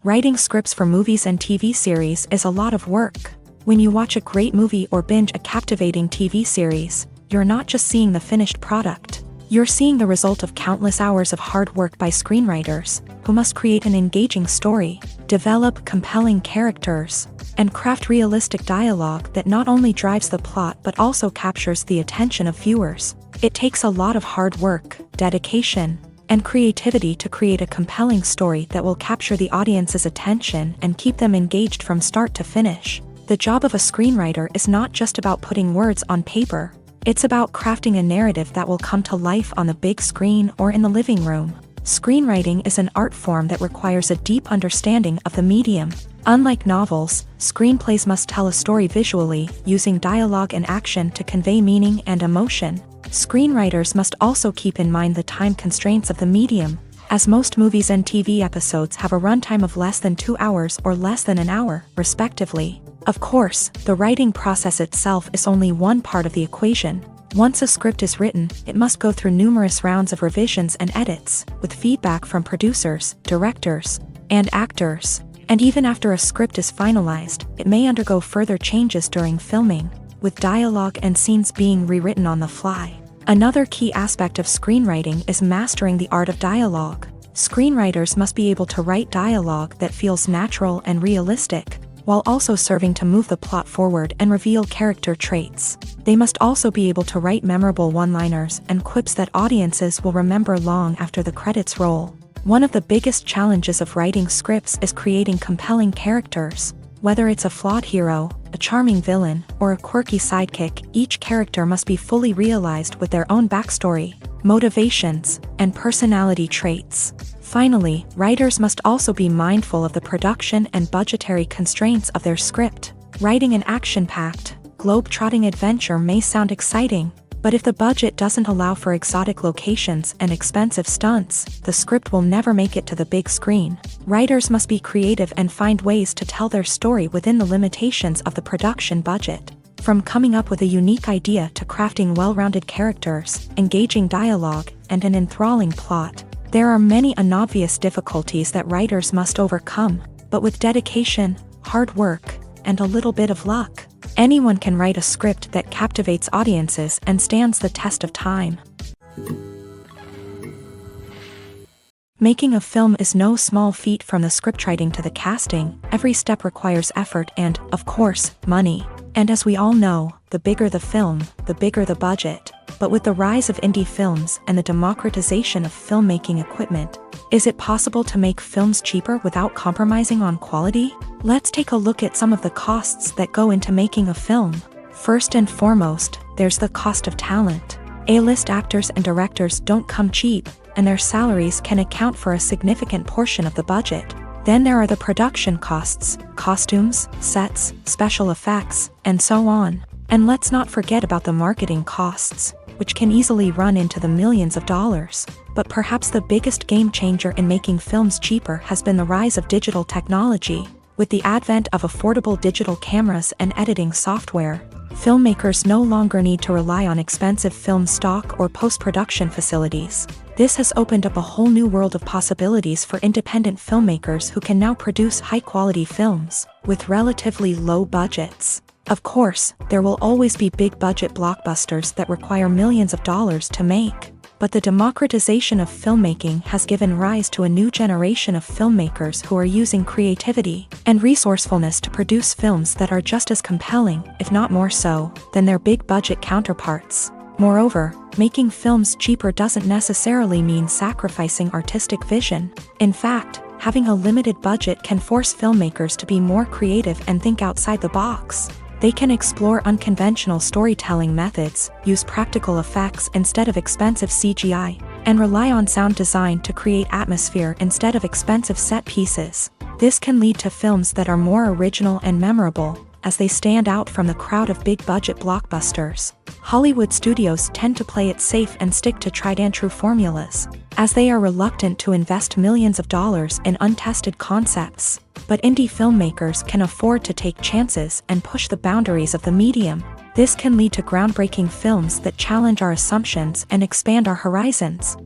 Writing scripts for movies and TV series is a lot of work. When you watch a great movie or binge a captivating TV series, you're not just seeing the finished product. You're seeing the result of countless hours of hard work by screenwriters, who must create an engaging story, develop compelling characters, and craft realistic dialogue that not only drives the plot but also captures the attention of viewers. It takes a lot of hard work, dedication, and creativity to create a compelling story that will capture the audience's attention and keep them engaged from start to finish. The job of a screenwriter is not just about putting words on paper. It's about crafting a narrative that will come to life on the big screen or in the living room. Screenwriting is an art form that requires a deep understanding of the medium. Unlike novels, screenplays must tell a story visually, using dialogue and action to convey meaning and emotion. Screenwriters must also keep in mind the time constraints of the medium, as most movies and TV episodes have a runtime of less than 2 hours or less than an hour, respectively. Of course, the writing process itself is only one part of the equation. Once a script is written, it must go through numerous rounds of revisions and edits, with feedback from producers, directors, and actors. And even after a script is finalized, it may undergo further changes during filming, with dialogue and scenes being rewritten on the fly. Another key aspect of screenwriting is mastering the art of dialogue. Screenwriters must be able to write dialogue that feels natural and realistic, while also serving to move the plot forward and reveal character traits. They must also be able to write memorable one-liners and quips that audiences will remember long after the credits roll. One of the biggest challenges of writing scripts is creating compelling characters. Whether it's a flawed hero, a charming villain, or a quirky sidekick, each character must be fully realized with their own backstory, motivations, and personality traits. Finally, writers must also be mindful of the production and budgetary constraints of their script. Writing an action-packed, globe-trotting adventure may sound exciting, but if the budget doesn't allow for exotic locations and expensive stunts, the script will never make it to the big screen. Writers must be creative and find ways to tell their story within the limitations of the production budget. From coming up with a unique idea to crafting well-rounded characters, engaging dialogue, and an enthralling plot, there are many unobvious difficulties that writers must overcome, but with dedication, hard work, and a little bit of luck, anyone can write a script that captivates audiences and stands the test of time. Making a film is no small feat. From the scriptwriting to the casting, every step requires effort and, of course, money. And as we all know, the bigger the film, the bigger the budget. But with the rise of indie films and the democratization of filmmaking equipment, is it possible to make films cheaper without compromising on quality? Let's take a look at some of the costs that go into making a film. First and foremost, there's the cost of talent. A-list actors and directors don't come cheap, and their salaries can account for a significant portion of the budget. Then there are the production costs, costumes, sets, special effects, and so on. And let's not forget about the marketing costs, which can easily run into the millions of dollars. But perhaps the biggest game changer in making films cheaper has been the rise of digital technology. With the advent of affordable digital cameras and editing software, filmmakers no longer need to rely on expensive film stock or post-production facilities. This has opened up a whole new world of possibilities for independent filmmakers who can now produce high-quality films with relatively low budgets. Of course, there will always be big-budget blockbusters that require millions of dollars to make. But the democratization of filmmaking has given rise to a new generation of filmmakers who are using creativity and resourcefulness to produce films that are just as compelling, if not more so, than their big-budget counterparts. Moreover, making films cheaper doesn't necessarily mean sacrificing artistic vision. In fact, having a limited budget can force filmmakers to be more creative and think outside the box. They can explore unconventional storytelling methods, use practical effects instead of expensive CGI, and rely on sound design to create atmosphere instead of expensive set pieces. This can lead to films that are more original and memorable, as they stand out from the crowd of big-budget blockbusters. Hollywood studios tend to play it safe and stick to tried-and-true formulas, as they are reluctant to invest millions of dollars in untested concepts. But indie filmmakers can afford to take chances and push the boundaries of the medium. This can lead to groundbreaking films that challenge our assumptions and expand our horizons.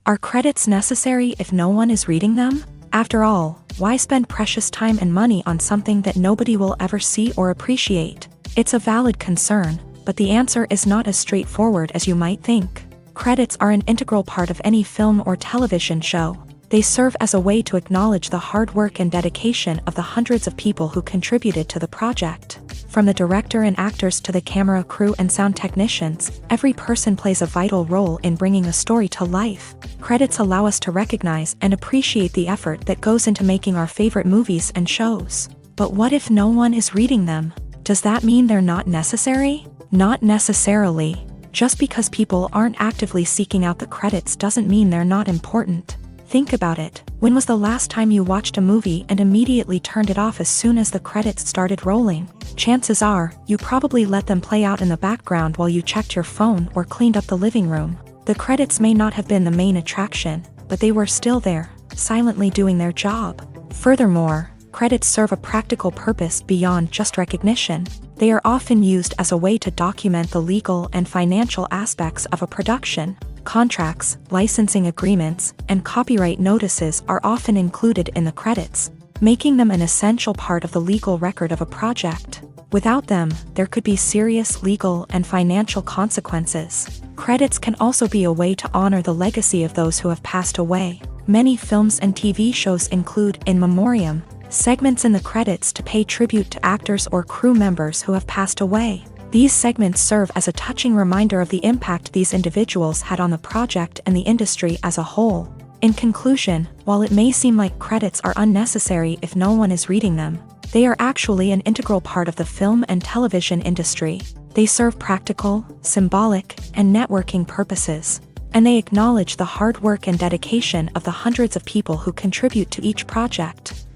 Are credits necessary if no one is reading them? After all, why spend precious time and money on something that nobody will ever see or appreciate? It's a valid concern, but the answer is not as straightforward as you might think. Credits are an integral part of any film or television show. They serve as a way to acknowledge the hard work and dedication of the hundreds of people who contributed to the project. From the director and actors to the camera crew and sound technicians, every person plays a vital role in bringing a story to life. Credits allow us to recognize and appreciate the effort that goes into making our favorite movies and shows. But what if no one is reading them? Does that mean they're not necessary? Not necessarily. Just because people aren't actively seeking out the credits doesn't mean they're not important. Think about it. When was the last time you watched a movie and immediately turned it off as soon as the credits started rolling? Chances are, you probably let them play out in the background while you checked your phone or cleaned up the living room. The credits may not have been the main attraction, but they were still there, silently doing their job. Furthermore, credits serve a practical purpose beyond just recognition. They are often used as a way to document the legal and financial aspects of a production. Contracts, licensing agreements, and copyright notices are often included in the credits, making them an essential part of the legal record of a project. Without them, there could be serious legal and financial consequences. Credits can also be a way to honor the legacy of those who have passed away. Many films and TV shows include in memoriam segments in the credits to pay tribute to actors or crew members who have passed away. These segments serve as a touching reminder of the impact these individuals had on the project and the industry as a whole. In conclusion, while it may seem like credits are unnecessary if no one is reading them, they are actually an integral part of the film and television industry. They serve practical, symbolic, and networking purposes, and they acknowledge the hard work and dedication of the hundreds of people who contribute to each project.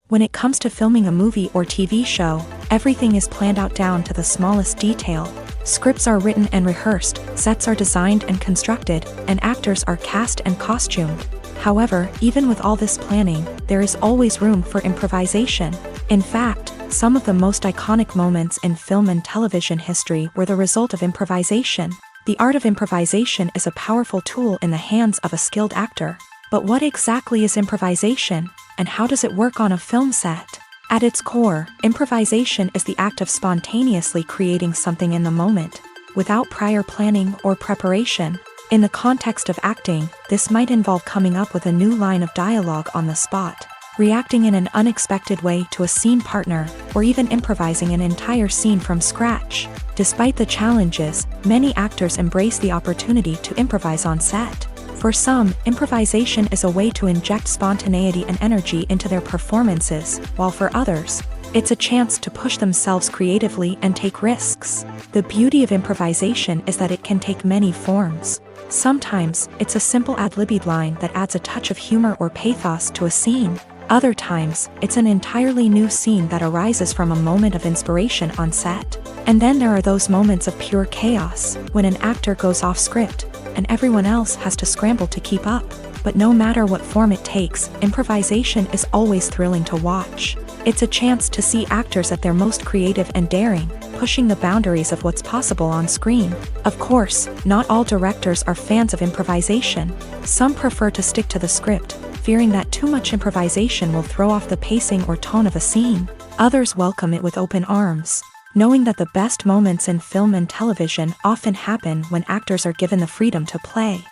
When it comes to filming a movie or TV show, everything is planned out down to the smallest detail. Scripts are written and rehearsed, sets are designed and constructed, and actors are cast and costumed. However, even with all this planning, there is always room for improvisation. In fact, some of the most iconic moments in film and television history were the result of improvisation. The art of improvisation is a powerful tool in the hands of a skilled actor. But what exactly is improvisation, and how does it work on a film set? At its core, improvisation is the act of spontaneously creating something in the moment, without prior planning or preparation. In the context of acting, this might involve coming up with a new line of dialogue on the spot, reacting in an unexpected way to a scene partner, or even improvising an entire scene from scratch. Despite the challenges, many actors embrace the opportunity to improvise on set. For some, improvisation is a way to inject spontaneity and energy into their performances, while for others, it's a chance to push themselves creatively and take risks. The beauty of improvisation is that it can take many forms. Sometimes, it's a simple ad-libbed line that adds a touch of humor or pathos to a scene. Other times, it's an entirely new scene that arises from a moment of inspiration on set. And then there are those moments of pure chaos, when an actor goes off script, and everyone else has to scramble to keep up. But no matter what form it takes, improvisation is always thrilling to watch. It's a chance to see actors at their most creative and daring, pushing the boundaries of what's possible on screen. Of course, not all directors are fans of improvisation. Some prefer to stick to the script, fearing that too much improvisation will throw off the pacing or tone of a scene. Others welcome it with open arms, knowing that the best moments in film and television often happen when actors are given the freedom to play.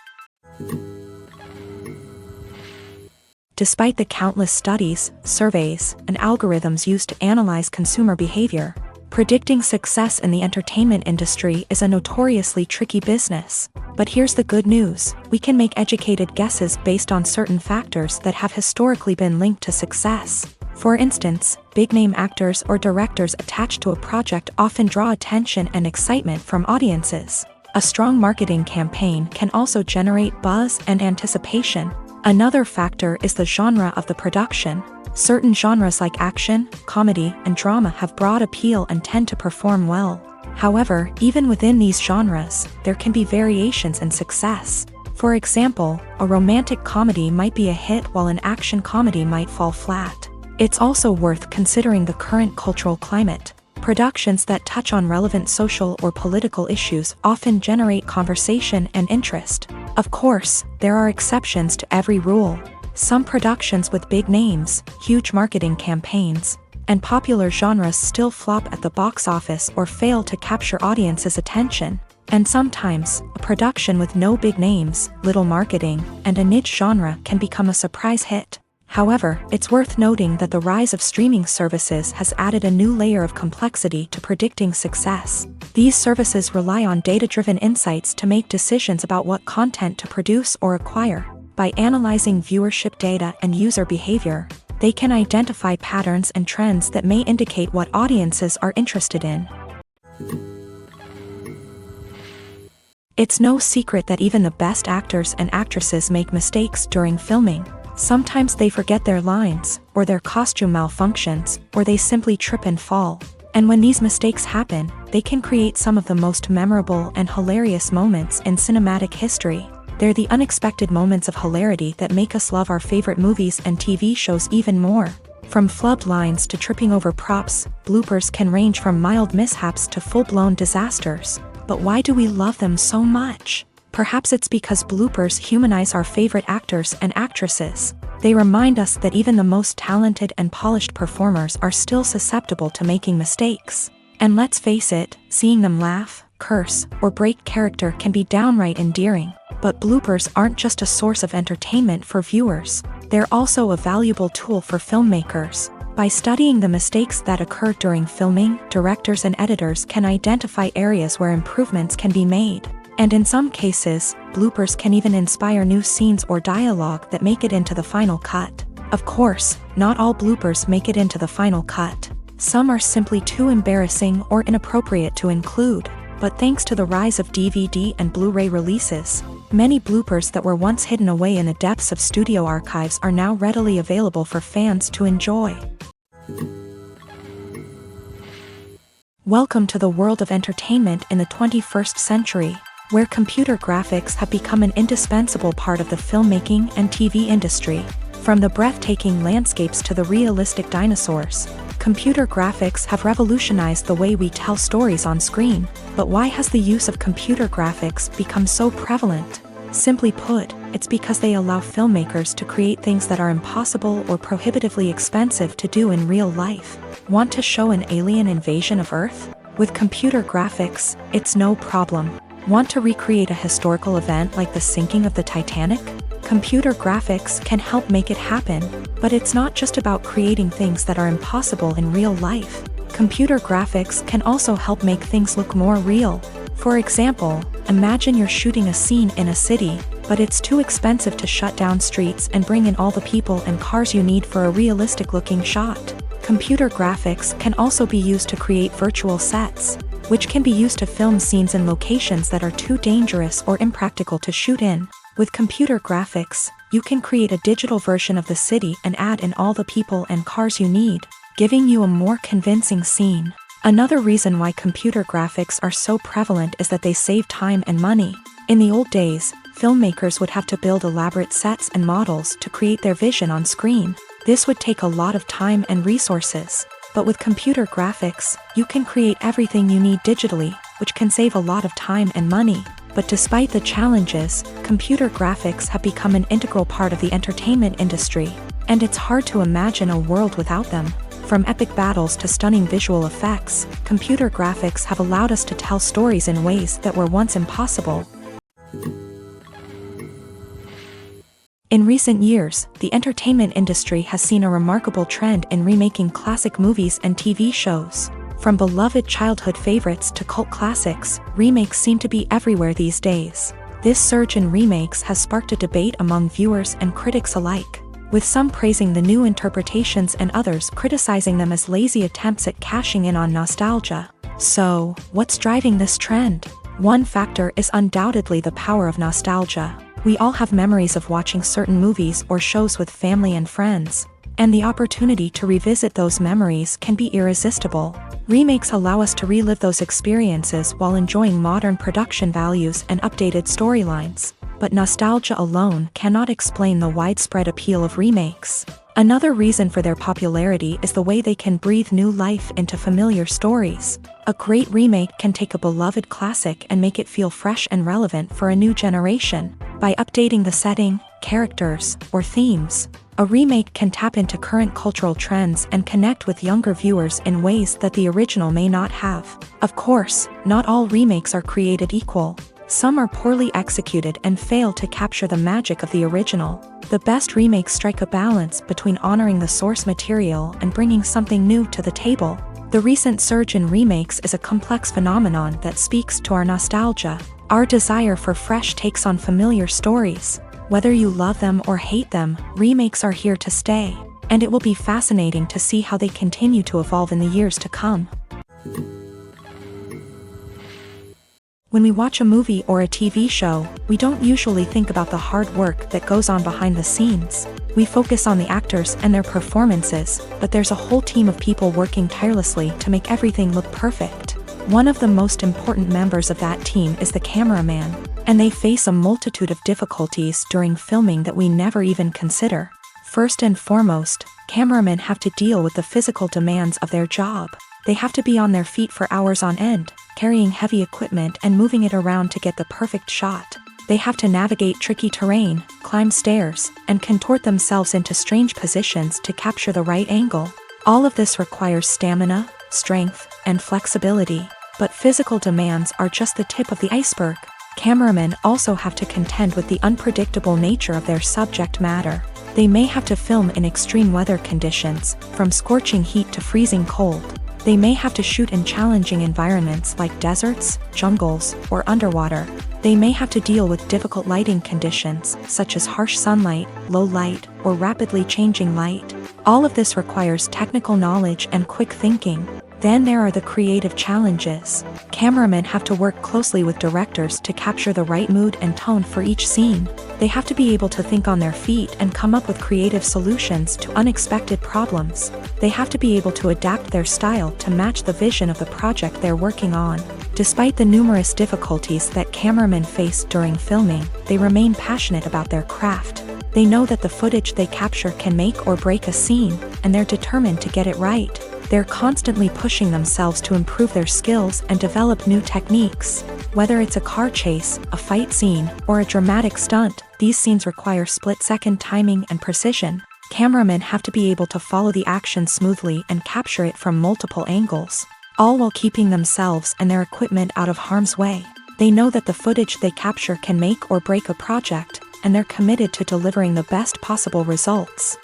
Despite the countless studies, surveys, and algorithms used to analyze consumer behavior, predicting success in the entertainment industry is a notoriously tricky business. But here's the good news: we can make educated guesses based on certain factors that have historically been linked to success. For instance, big-name actors or directors attached to a project often draw attention and excitement from audiences. A strong marketing campaign can also generate buzz and anticipation. Another factor is the genre of the production. Certain genres like action, comedy, and drama have broad appeal and tend to perform well. However, even within these genres, there can be variations in success. For example, a romantic comedy might be a hit while an action comedy might fall flat. It's also worth considering the current cultural climate. Productions that touch on relevant social or political issues often generate conversation and interest. Of course, there are exceptions to every rule. Some productions with big names, huge marketing campaigns, and popular genres still flop at the box office or fail to capture audiences' attention. And sometimes, a production with no big names, little marketing, and a niche genre can become a surprise hit. However, it's worth noting that the rise of streaming services has added a new layer of complexity to predicting success. These services rely on data-driven insights to make decisions about what content to produce or acquire. By analyzing viewership data and user behavior, they can identify patterns and trends that may indicate what audiences are interested in. It's no secret that even the best actors and actresses make mistakes during filming. Sometimes they forget their lines, or their costume malfunctions, or they simply trip and fall. And when these mistakes happen, they can create some of the most memorable and hilarious moments in cinematic history. They're the unexpected moments of hilarity that make us love our favorite movies and TV shows even more. From flubbed lines to tripping over props, bloopers can range from mild mishaps to full-blown disasters. But why do we love them so much? Perhaps it's because bloopers humanize our favorite actors and actresses. They remind us that even the most talented and polished performers are still susceptible to making mistakes. And let's face it, seeing them laugh, curse, or break character can be downright endearing. But bloopers aren't just a source of entertainment for viewers. They're also a valuable tool for filmmakers. By studying the mistakes that occur during filming, directors and editors can identify areas where improvements can be made. And in some cases, bloopers can even inspire new scenes or dialogue that make it into the final cut. Of course, not all bloopers make it into the final cut. Some are simply too embarrassing or inappropriate to include. But thanks to the rise of DVD and Blu-ray releases, many bloopers that were once hidden away in the depths of studio archives are now readily available for fans to enjoy. Welcome to the world of entertainment in the 21st century, where computer graphics have become an indispensable part of the filmmaking and TV industry. From the breathtaking landscapes to the realistic dinosaurs, computer graphics have revolutionized the way we tell stories on screen. But why has the use of computer graphics become so prevalent? Simply put, it's because they allow filmmakers to create things that are impossible or prohibitively expensive to do in real life. Want to show an alien invasion of Earth? With computer graphics, it's no problem. Want to recreate a historical event like the sinking of the Titanic? Computer graphics can help make it happen. But it's not just about creating things that are impossible in real life. Computer graphics can also help make things look more real. For example, imagine you're shooting a scene in a city, but it's too expensive to shut down streets and bring in all the people and cars you need for a realistic-looking shot. Computer graphics can also be used to create virtual sets, which can be used to film scenes in locations that are too dangerous or impractical to shoot in. With computer graphics, you can create a digital version of the city and add in all the people and cars you need, giving you a more convincing scene. Another reason why computer graphics are so prevalent is that they save time and money. In the old days, filmmakers would have to build elaborate sets and models to create their vision on screen. This would take a lot of time and resources. But with computer graphics, you can create everything you need digitally, which can save a lot of time and money. But despite the challenges, computer graphics have become an integral part of the entertainment industry, and it's hard to imagine a world without them. From epic battles to stunning visual effects, computer graphics have allowed us to tell stories in ways that were once impossible. In recent years, the entertainment industry has seen a remarkable trend in remaking classic movies and TV shows. From beloved childhood favorites to cult classics, remakes seem to be everywhere these days. This surge in remakes has sparked a debate among viewers and critics alike, with some praising the new interpretations and others criticizing them as lazy attempts at cashing in on nostalgia. So, what's driving this trend? One factor is undoubtedly the power of nostalgia. We all have memories of watching certain movies or shows with family and friends, and the opportunity to revisit those memories can be irresistible. Remakes allow us to relive those experiences while enjoying modern production values and updated storylines. But nostalgia alone cannot explain the widespread appeal of remakes. Another reason for their popularity is the way they can breathe new life into familiar stories. A great remake can take a beloved classic and make it feel fresh and relevant for a new generation. By updating the setting, characters, or themes, a remake can tap into current cultural trends and connect with younger viewers in ways that the original may not have. Of course, not all remakes are created equal. Some are poorly executed and fail to capture the magic of the original. The best remakes strike a balance between honoring the source material and bringing something new to the table. The recent surge in remakes is a complex phenomenon that speaks to our nostalgia, our desire for fresh takes on familiar stories. Whether you love them or hate them, remakes are here to stay, and it will be fascinating to see how they continue to evolve in the years to come. When we watch a movie or a TV show, we don't usually think about the hard work that goes on behind the scenes. We focus on the actors and their performances, but there's a whole team of people working tirelessly to make everything look perfect. One of the most important members of that team is the cameraman, and they face a multitude of difficulties during filming that we never even consider. First and foremost, cameramen have to deal with the physical demands of their job. They have to be on their feet for hours on end, carrying heavy equipment and moving it around to get the perfect shot. They have to navigate tricky terrain, climb stairs, and contort themselves into strange positions to capture the right angle. All of this requires stamina, strength, and flexibility. But physical demands are just the tip of the iceberg. Cameramen also have to contend with the unpredictable nature of their subject matter. They may have to film in extreme weather conditions, from scorching heat to freezing cold. They may have to shoot in challenging environments like deserts, jungles, or underwater. They may have to deal with difficult lighting conditions, such as harsh sunlight, low light, or rapidly changing light. All of this requires technical knowledge and quick thinking. Then there are the creative challenges. Cameramen have to work closely with directors to capture the right mood and tone for each scene. They have to be able to think on their feet and come up with creative solutions to unexpected problems. They have to be able to adapt their style to match the vision of the project they're working on. Despite the numerous difficulties that cameramen face during filming, they remain passionate about their craft. They know that the footage they capture can make or break a scene, and they're determined to get it right. They're constantly pushing themselves to improve their skills and develop new techniques. Whether it's a car chase, a fight scene, or a dramatic stunt, these scenes require split-second timing and precision. Cameramen have to be able to follow the action smoothly and capture it from multiple angles, all while keeping themselves and their equipment out of harm's way. They know that the footage they capture can make or break a project, and they're committed to delivering the best possible results.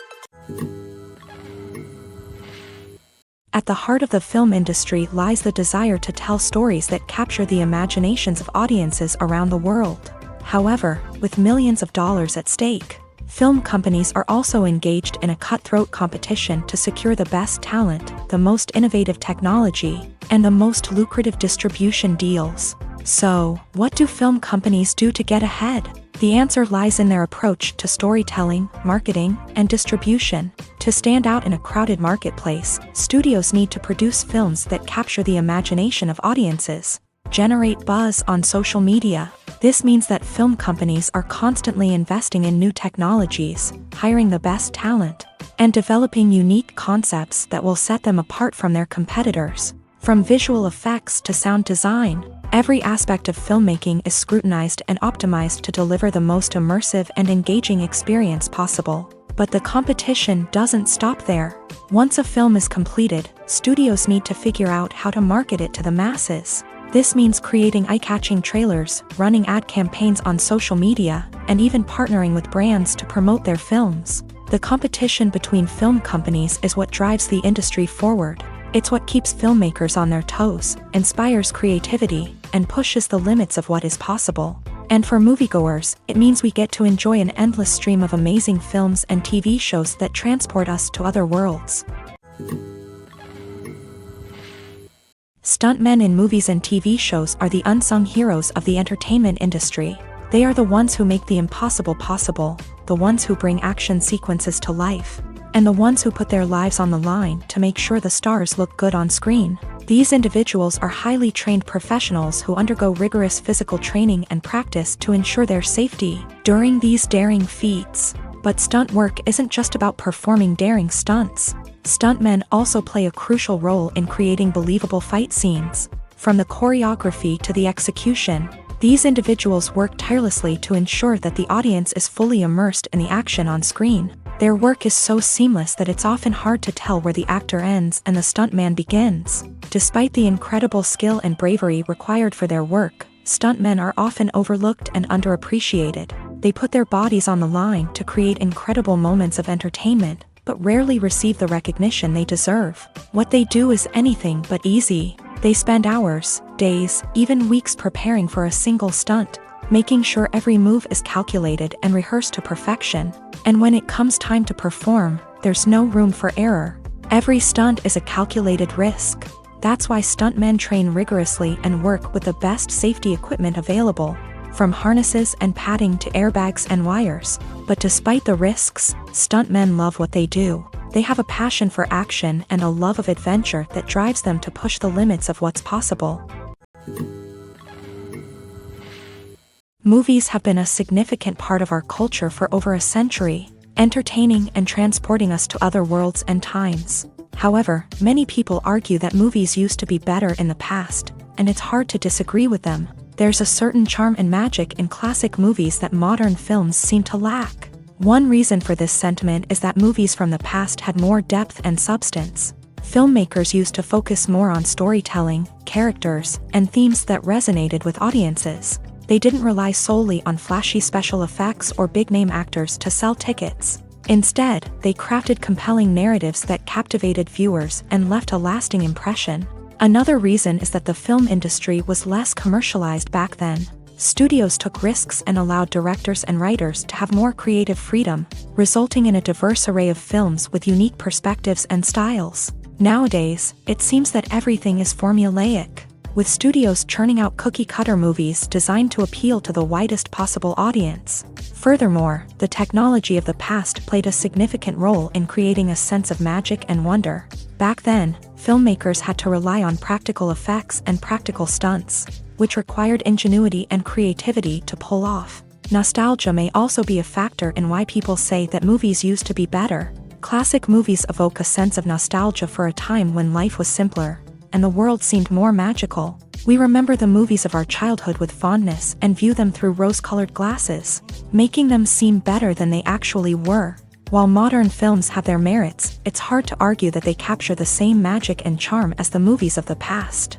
At the heart of the film industry lies the desire to tell stories that capture the imaginations of audiences around the world. However, with millions of dollars at stake, film companies are also engaged in a cutthroat competition to secure the best talent, the most innovative technology, and the most lucrative distribution deals. So, what do film companies do to get ahead? The answer lies in their approach to storytelling, marketing, and distribution. To stand out in a crowded marketplace, studios need to produce films that capture the imagination of audiences, generate buzz on social media. This means that film companies are constantly investing in new technologies, hiring the best talent, and developing unique concepts that will set them apart from their competitors. From visual effects to sound design, every aspect of filmmaking is scrutinized and optimized to deliver the most immersive and engaging experience possible. But the competition doesn't stop there. Once a film is completed, studios need to figure out how to market it to the masses. This means creating eye-catching trailers, running ad campaigns on social media, and even partnering with brands to promote their films. The competition between film companies is what drives the industry forward. It's what keeps filmmakers on their toes, inspires creativity, and pushes the limits of what is possible. And for moviegoers, it means we get to enjoy an endless stream of amazing films and TV shows that transport us to other worlds. Stuntmen in movies and TV shows are the unsung heroes of the entertainment industry. They are the ones who make the impossible possible, the ones who bring action sequences to life, and the ones who put their lives on the line to make sure the stars look good on screen. These individuals are highly trained professionals who undergo rigorous physical training and practice to ensure their safety during these daring feats. But stunt work isn't just about performing daring stunts. Stuntmen also play a crucial role in creating believable fight scenes. From the choreography to the execution, these individuals work tirelessly to ensure that the audience is fully immersed in the action on screen. Their work is so seamless that it's often hard to tell where the actor ends and the stuntman begins. Despite the incredible skill and bravery required for their work, stuntmen are often overlooked and underappreciated. They put their bodies on the line to create incredible moments of entertainment, but rarely receive the recognition they deserve. What they do is anything but easy. They spend hours, days, even weeks preparing for a single stunt, making sure every move is calculated and rehearsed to perfection. And when it comes time to perform, there's no room for error. Every stunt is a calculated risk. That's why stuntmen train rigorously and work with the best safety equipment available, from harnesses and padding to airbags and wires. But despite the risks, stuntmen love what they do. They have a passion for action and a love of adventure that drives them to push the limits of what's possible. Movies have been a significant part of our culture for over a century, entertaining and transporting us to other worlds and times. However, many people argue that movies used to be better in the past, and it's hard to disagree with them. There's a certain charm and magic in classic movies that modern films seem to lack. One reason for this sentiment is that movies from the past had more depth and substance. Filmmakers used to focus more on storytelling, characters, and themes that resonated with audiences. They didn't rely solely on flashy special effects or big-name actors to sell tickets. Instead, they crafted compelling narratives that captivated viewers and left a lasting impression. Another reason is that the film industry was less commercialized back then. Studios took risks and allowed directors and writers to have more creative freedom, resulting in a diverse array of films with unique perspectives and styles. Nowadays, it seems that everything is formulaic, with studios churning out cookie-cutter movies designed to appeal to the widest possible audience. Furthermore, the technology of the past played a significant role in creating a sense of magic and wonder. Back then, filmmakers had to rely on practical effects and practical stunts, which required ingenuity and creativity to pull off. Nostalgia may also be a factor in why people say that movies used to be better. Classic movies evoke a sense of nostalgia for a time when life was simpler, and the world seemed more magical. We remember the movies of our childhood with fondness and view them through rose-colored glasses, making them seem better than they actually were. While modern films have their merits, it's hard to argue that they capture the same magic and charm as the movies of the past.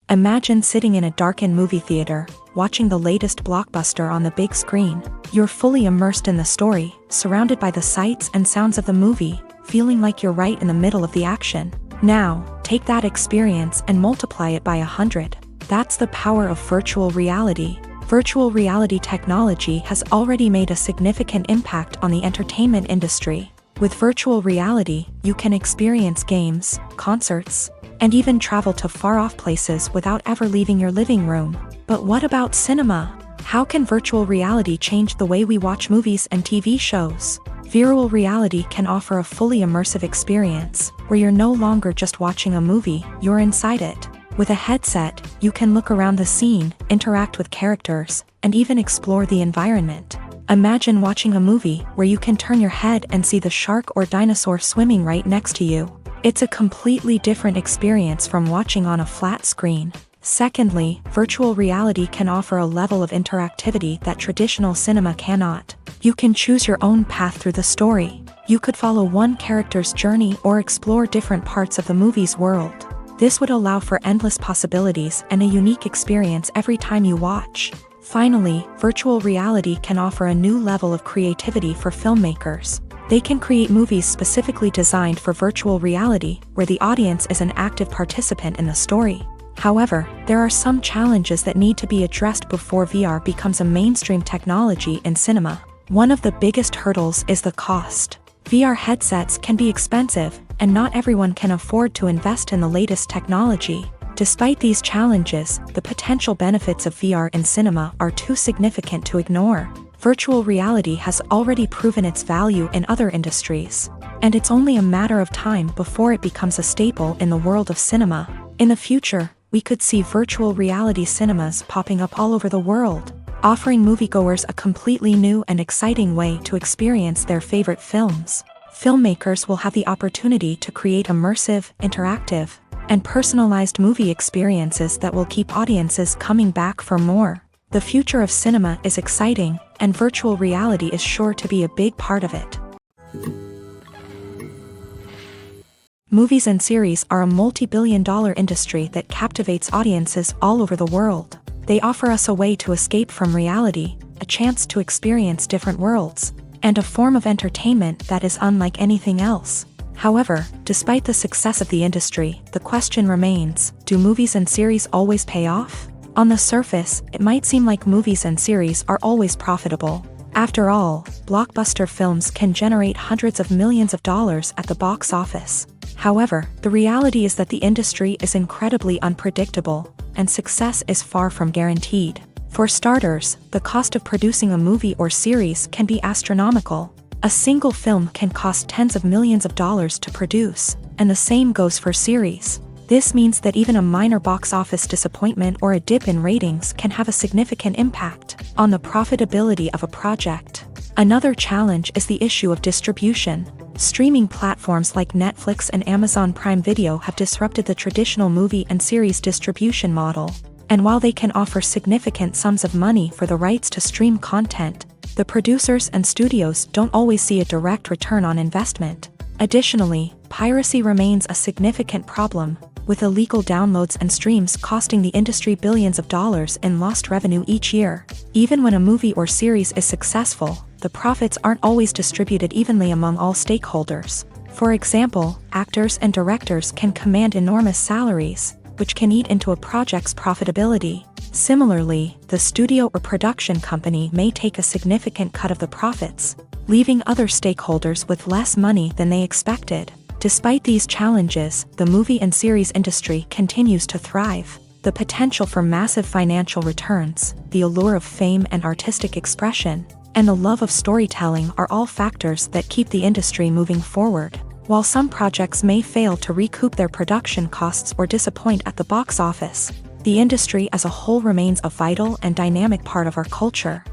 Imagine sitting in a darkened movie theater, watching the latest blockbuster on the big screen. You're fully immersed in the story, surrounded by the sights and sounds of the movie, feeling like you're right in the middle of the action. Now, take that experience and multiply it by 100. That's the power of virtual reality. Virtual reality technology has already made a significant impact on the entertainment industry. With virtual reality, you can experience games, concerts, and even travel to far-off places without ever leaving your living room. But what about cinema? How can virtual reality change the way we watch movies and TV shows? Virtual reality can offer a fully immersive experience, where you're no longer just watching a movie, you're inside it. With a headset, you can look around the scene, interact with characters, and even explore the environment. Imagine watching a movie where you can turn your head and see the shark or dinosaur swimming right next to you. It's a completely different experience from watching on a flat screen. Secondly, virtual reality can offer a level of interactivity that traditional cinema cannot. You can choose your own path through the story. You could follow one character's journey or explore different parts of the movie's world. This would allow for endless possibilities and a unique experience every time you watch. Finally, virtual reality can offer a new level of creativity for filmmakers. They can create movies specifically designed for virtual reality, where the audience is an active participant in the story. However, there are some challenges that need to be addressed before VR becomes a mainstream technology in cinema. One of the biggest hurdles is the cost. VR headsets can be expensive, and not everyone can afford to invest in the latest technology. Despite these challenges, the potential benefits of VR in cinema are too significant to ignore. Virtual reality has already proven its value in other industries, and it's only a matter of time before it becomes a staple in the world of cinema. In the future, we could see virtual reality cinemas popping up all over the world, offering moviegoers a completely new and exciting way to experience their favorite films. Filmmakers will have the opportunity to create immersive, interactive, and personalized movie experiences that will keep audiences coming back for more. The future of cinema is exciting, and virtual reality is sure to be a big part of it. Movies and series are a multi-billion-dollar industry that captivates audiences all over the world. They offer us a way to escape from reality, a chance to experience different worlds, and a form of entertainment that is unlike anything else. However, despite the success of the industry, the question remains, do movies and series always pay off? On the surface, it might seem like movies and series are always profitable. After all, blockbuster films can generate hundreds of millions of dollars at the box office. However, the reality is that the industry is incredibly unpredictable, and success is far from guaranteed. For starters, the cost of producing a movie or series can be astronomical. A single film can cost tens of millions of dollars to produce, and the same goes for series. This means that even a minor box office disappointment or a dip in ratings can have a significant impact on the profitability of a project. Another challenge is the issue of distribution. Streaming platforms like Netflix and Amazon Prime Video have disrupted the traditional movie and series distribution model. And while they can offer significant sums of money for the rights to stream content, the producers and studios don't always see a direct return on investment. Additionally, piracy remains a significant problem, with illegal downloads and streams costing the industry billions of dollars in lost revenue each year. Even when a movie or series is successful, the profits aren't always distributed evenly among all stakeholders. For example, actors and directors can command enormous salaries, which can eat into a project's profitability. Similarly, the studio or production company may take a significant cut of the profits, leaving other stakeholders with less money than they expected. Despite these challenges, the movie and series industry continues to thrive. The potential for massive financial returns, the allure of fame and artistic expression, and the love of storytelling are all factors that keep the industry moving forward. While some projects may fail to recoup their production costs or disappoint at the box office, the industry as a whole remains a vital and dynamic part of our culture.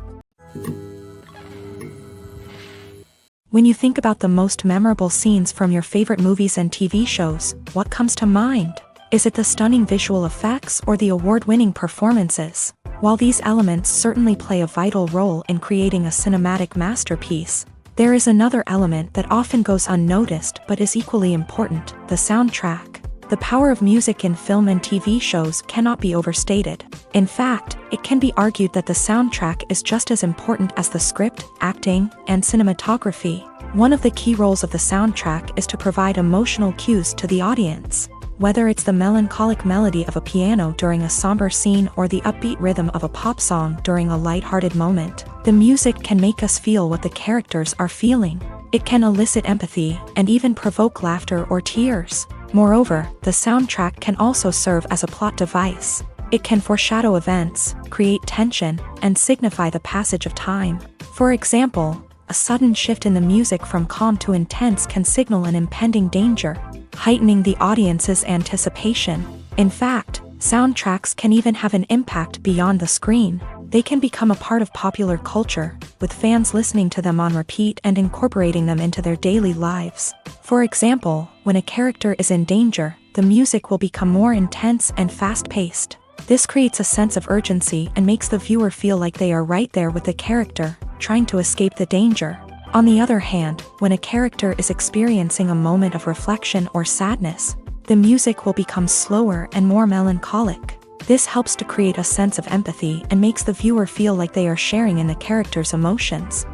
When you think about the most memorable scenes from your favorite movies and TV shows, what comes to mind? Is it the stunning visual effects or the award-winning performances? While these elements certainly play a vital role in creating a cinematic masterpiece, there is another element that often goes unnoticed but is equally important: the soundtrack. The power of music in film and TV shows cannot be overstated. In fact, it can be argued that the soundtrack is just as important as the script, acting, and cinematography. One of the key roles of the soundtrack is to provide emotional cues to the audience. Whether it's the melancholic melody of a piano during a somber scene or the upbeat rhythm of a pop song during a lighthearted moment, the music can make us feel what the characters are feeling. It can elicit empathy and even provoke laughter or tears. Moreover, the soundtrack can also serve as a plot device. It can foreshadow events, create tension, and signify the passage of time. For example, a sudden shift in the music from calm to intense can signal an impending danger, heightening the audience's anticipation. In fact, soundtracks can even have an impact beyond the screen. They can become a part of popular culture, with fans listening to them on repeat and incorporating them into their daily lives. For example, when a character is in danger, the music will become more intense and fast-paced. This creates a sense of urgency and makes the viewer feel like they are right there with the character, trying to escape the danger. On the other hand, when a character is experiencing a moment of reflection or sadness, the music will become slower and more melancholic. This helps to create a sense of empathy and makes the viewer feel like they are sharing in the character's emotions.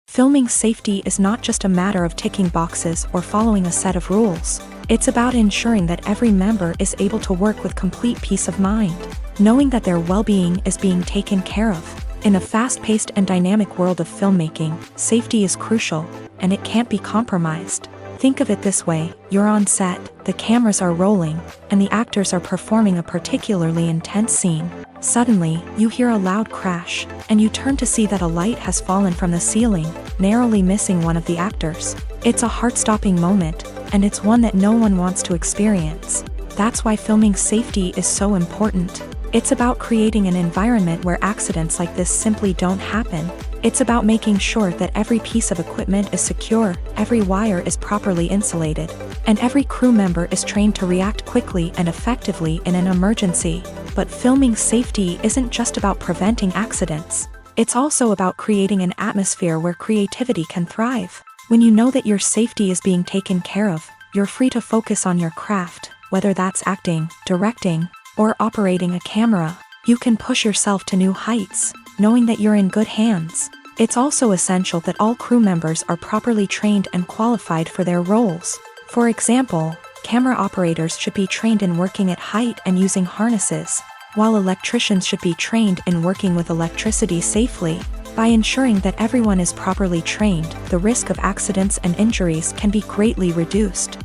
Filming safety is not just a matter of ticking boxes or following a set of rules. It's about ensuring that every member is able to work with complete peace of mind, knowing that their well-being is being taken care of. In a fast-paced and dynamic world of filmmaking, safety is crucial, and it can't be compromised. Think of it this way, you're on set, the cameras are rolling, and the actors are performing a particularly intense scene. Suddenly, you hear a loud crash, and you turn to see that a light has fallen from the ceiling, narrowly missing one of the actors. It's a heart-stopping moment, and it's one that no one wants to experience. That's why filming safety is so important. It's about creating an environment where accidents like this simply don't happen. It's about making sure that every piece of equipment is secure, every wire is properly insulated, and every crew member is trained to react quickly and effectively in an emergency. But filming safety isn't just about preventing accidents. It's also about creating an atmosphere where creativity can thrive. When you know that your safety is being taken care of, you're free to focus on your craft, whether that's acting, directing, or operating a camera. You can push yourself to new heights, knowing that you're in good hands. It's also essential that all crew members are properly trained and qualified for their roles. For example, camera operators should be trained in working at height and using harnesses, while electricians should be trained in working with electricity safely. By ensuring that everyone is properly trained, the risk of accidents and injuries can be greatly reduced.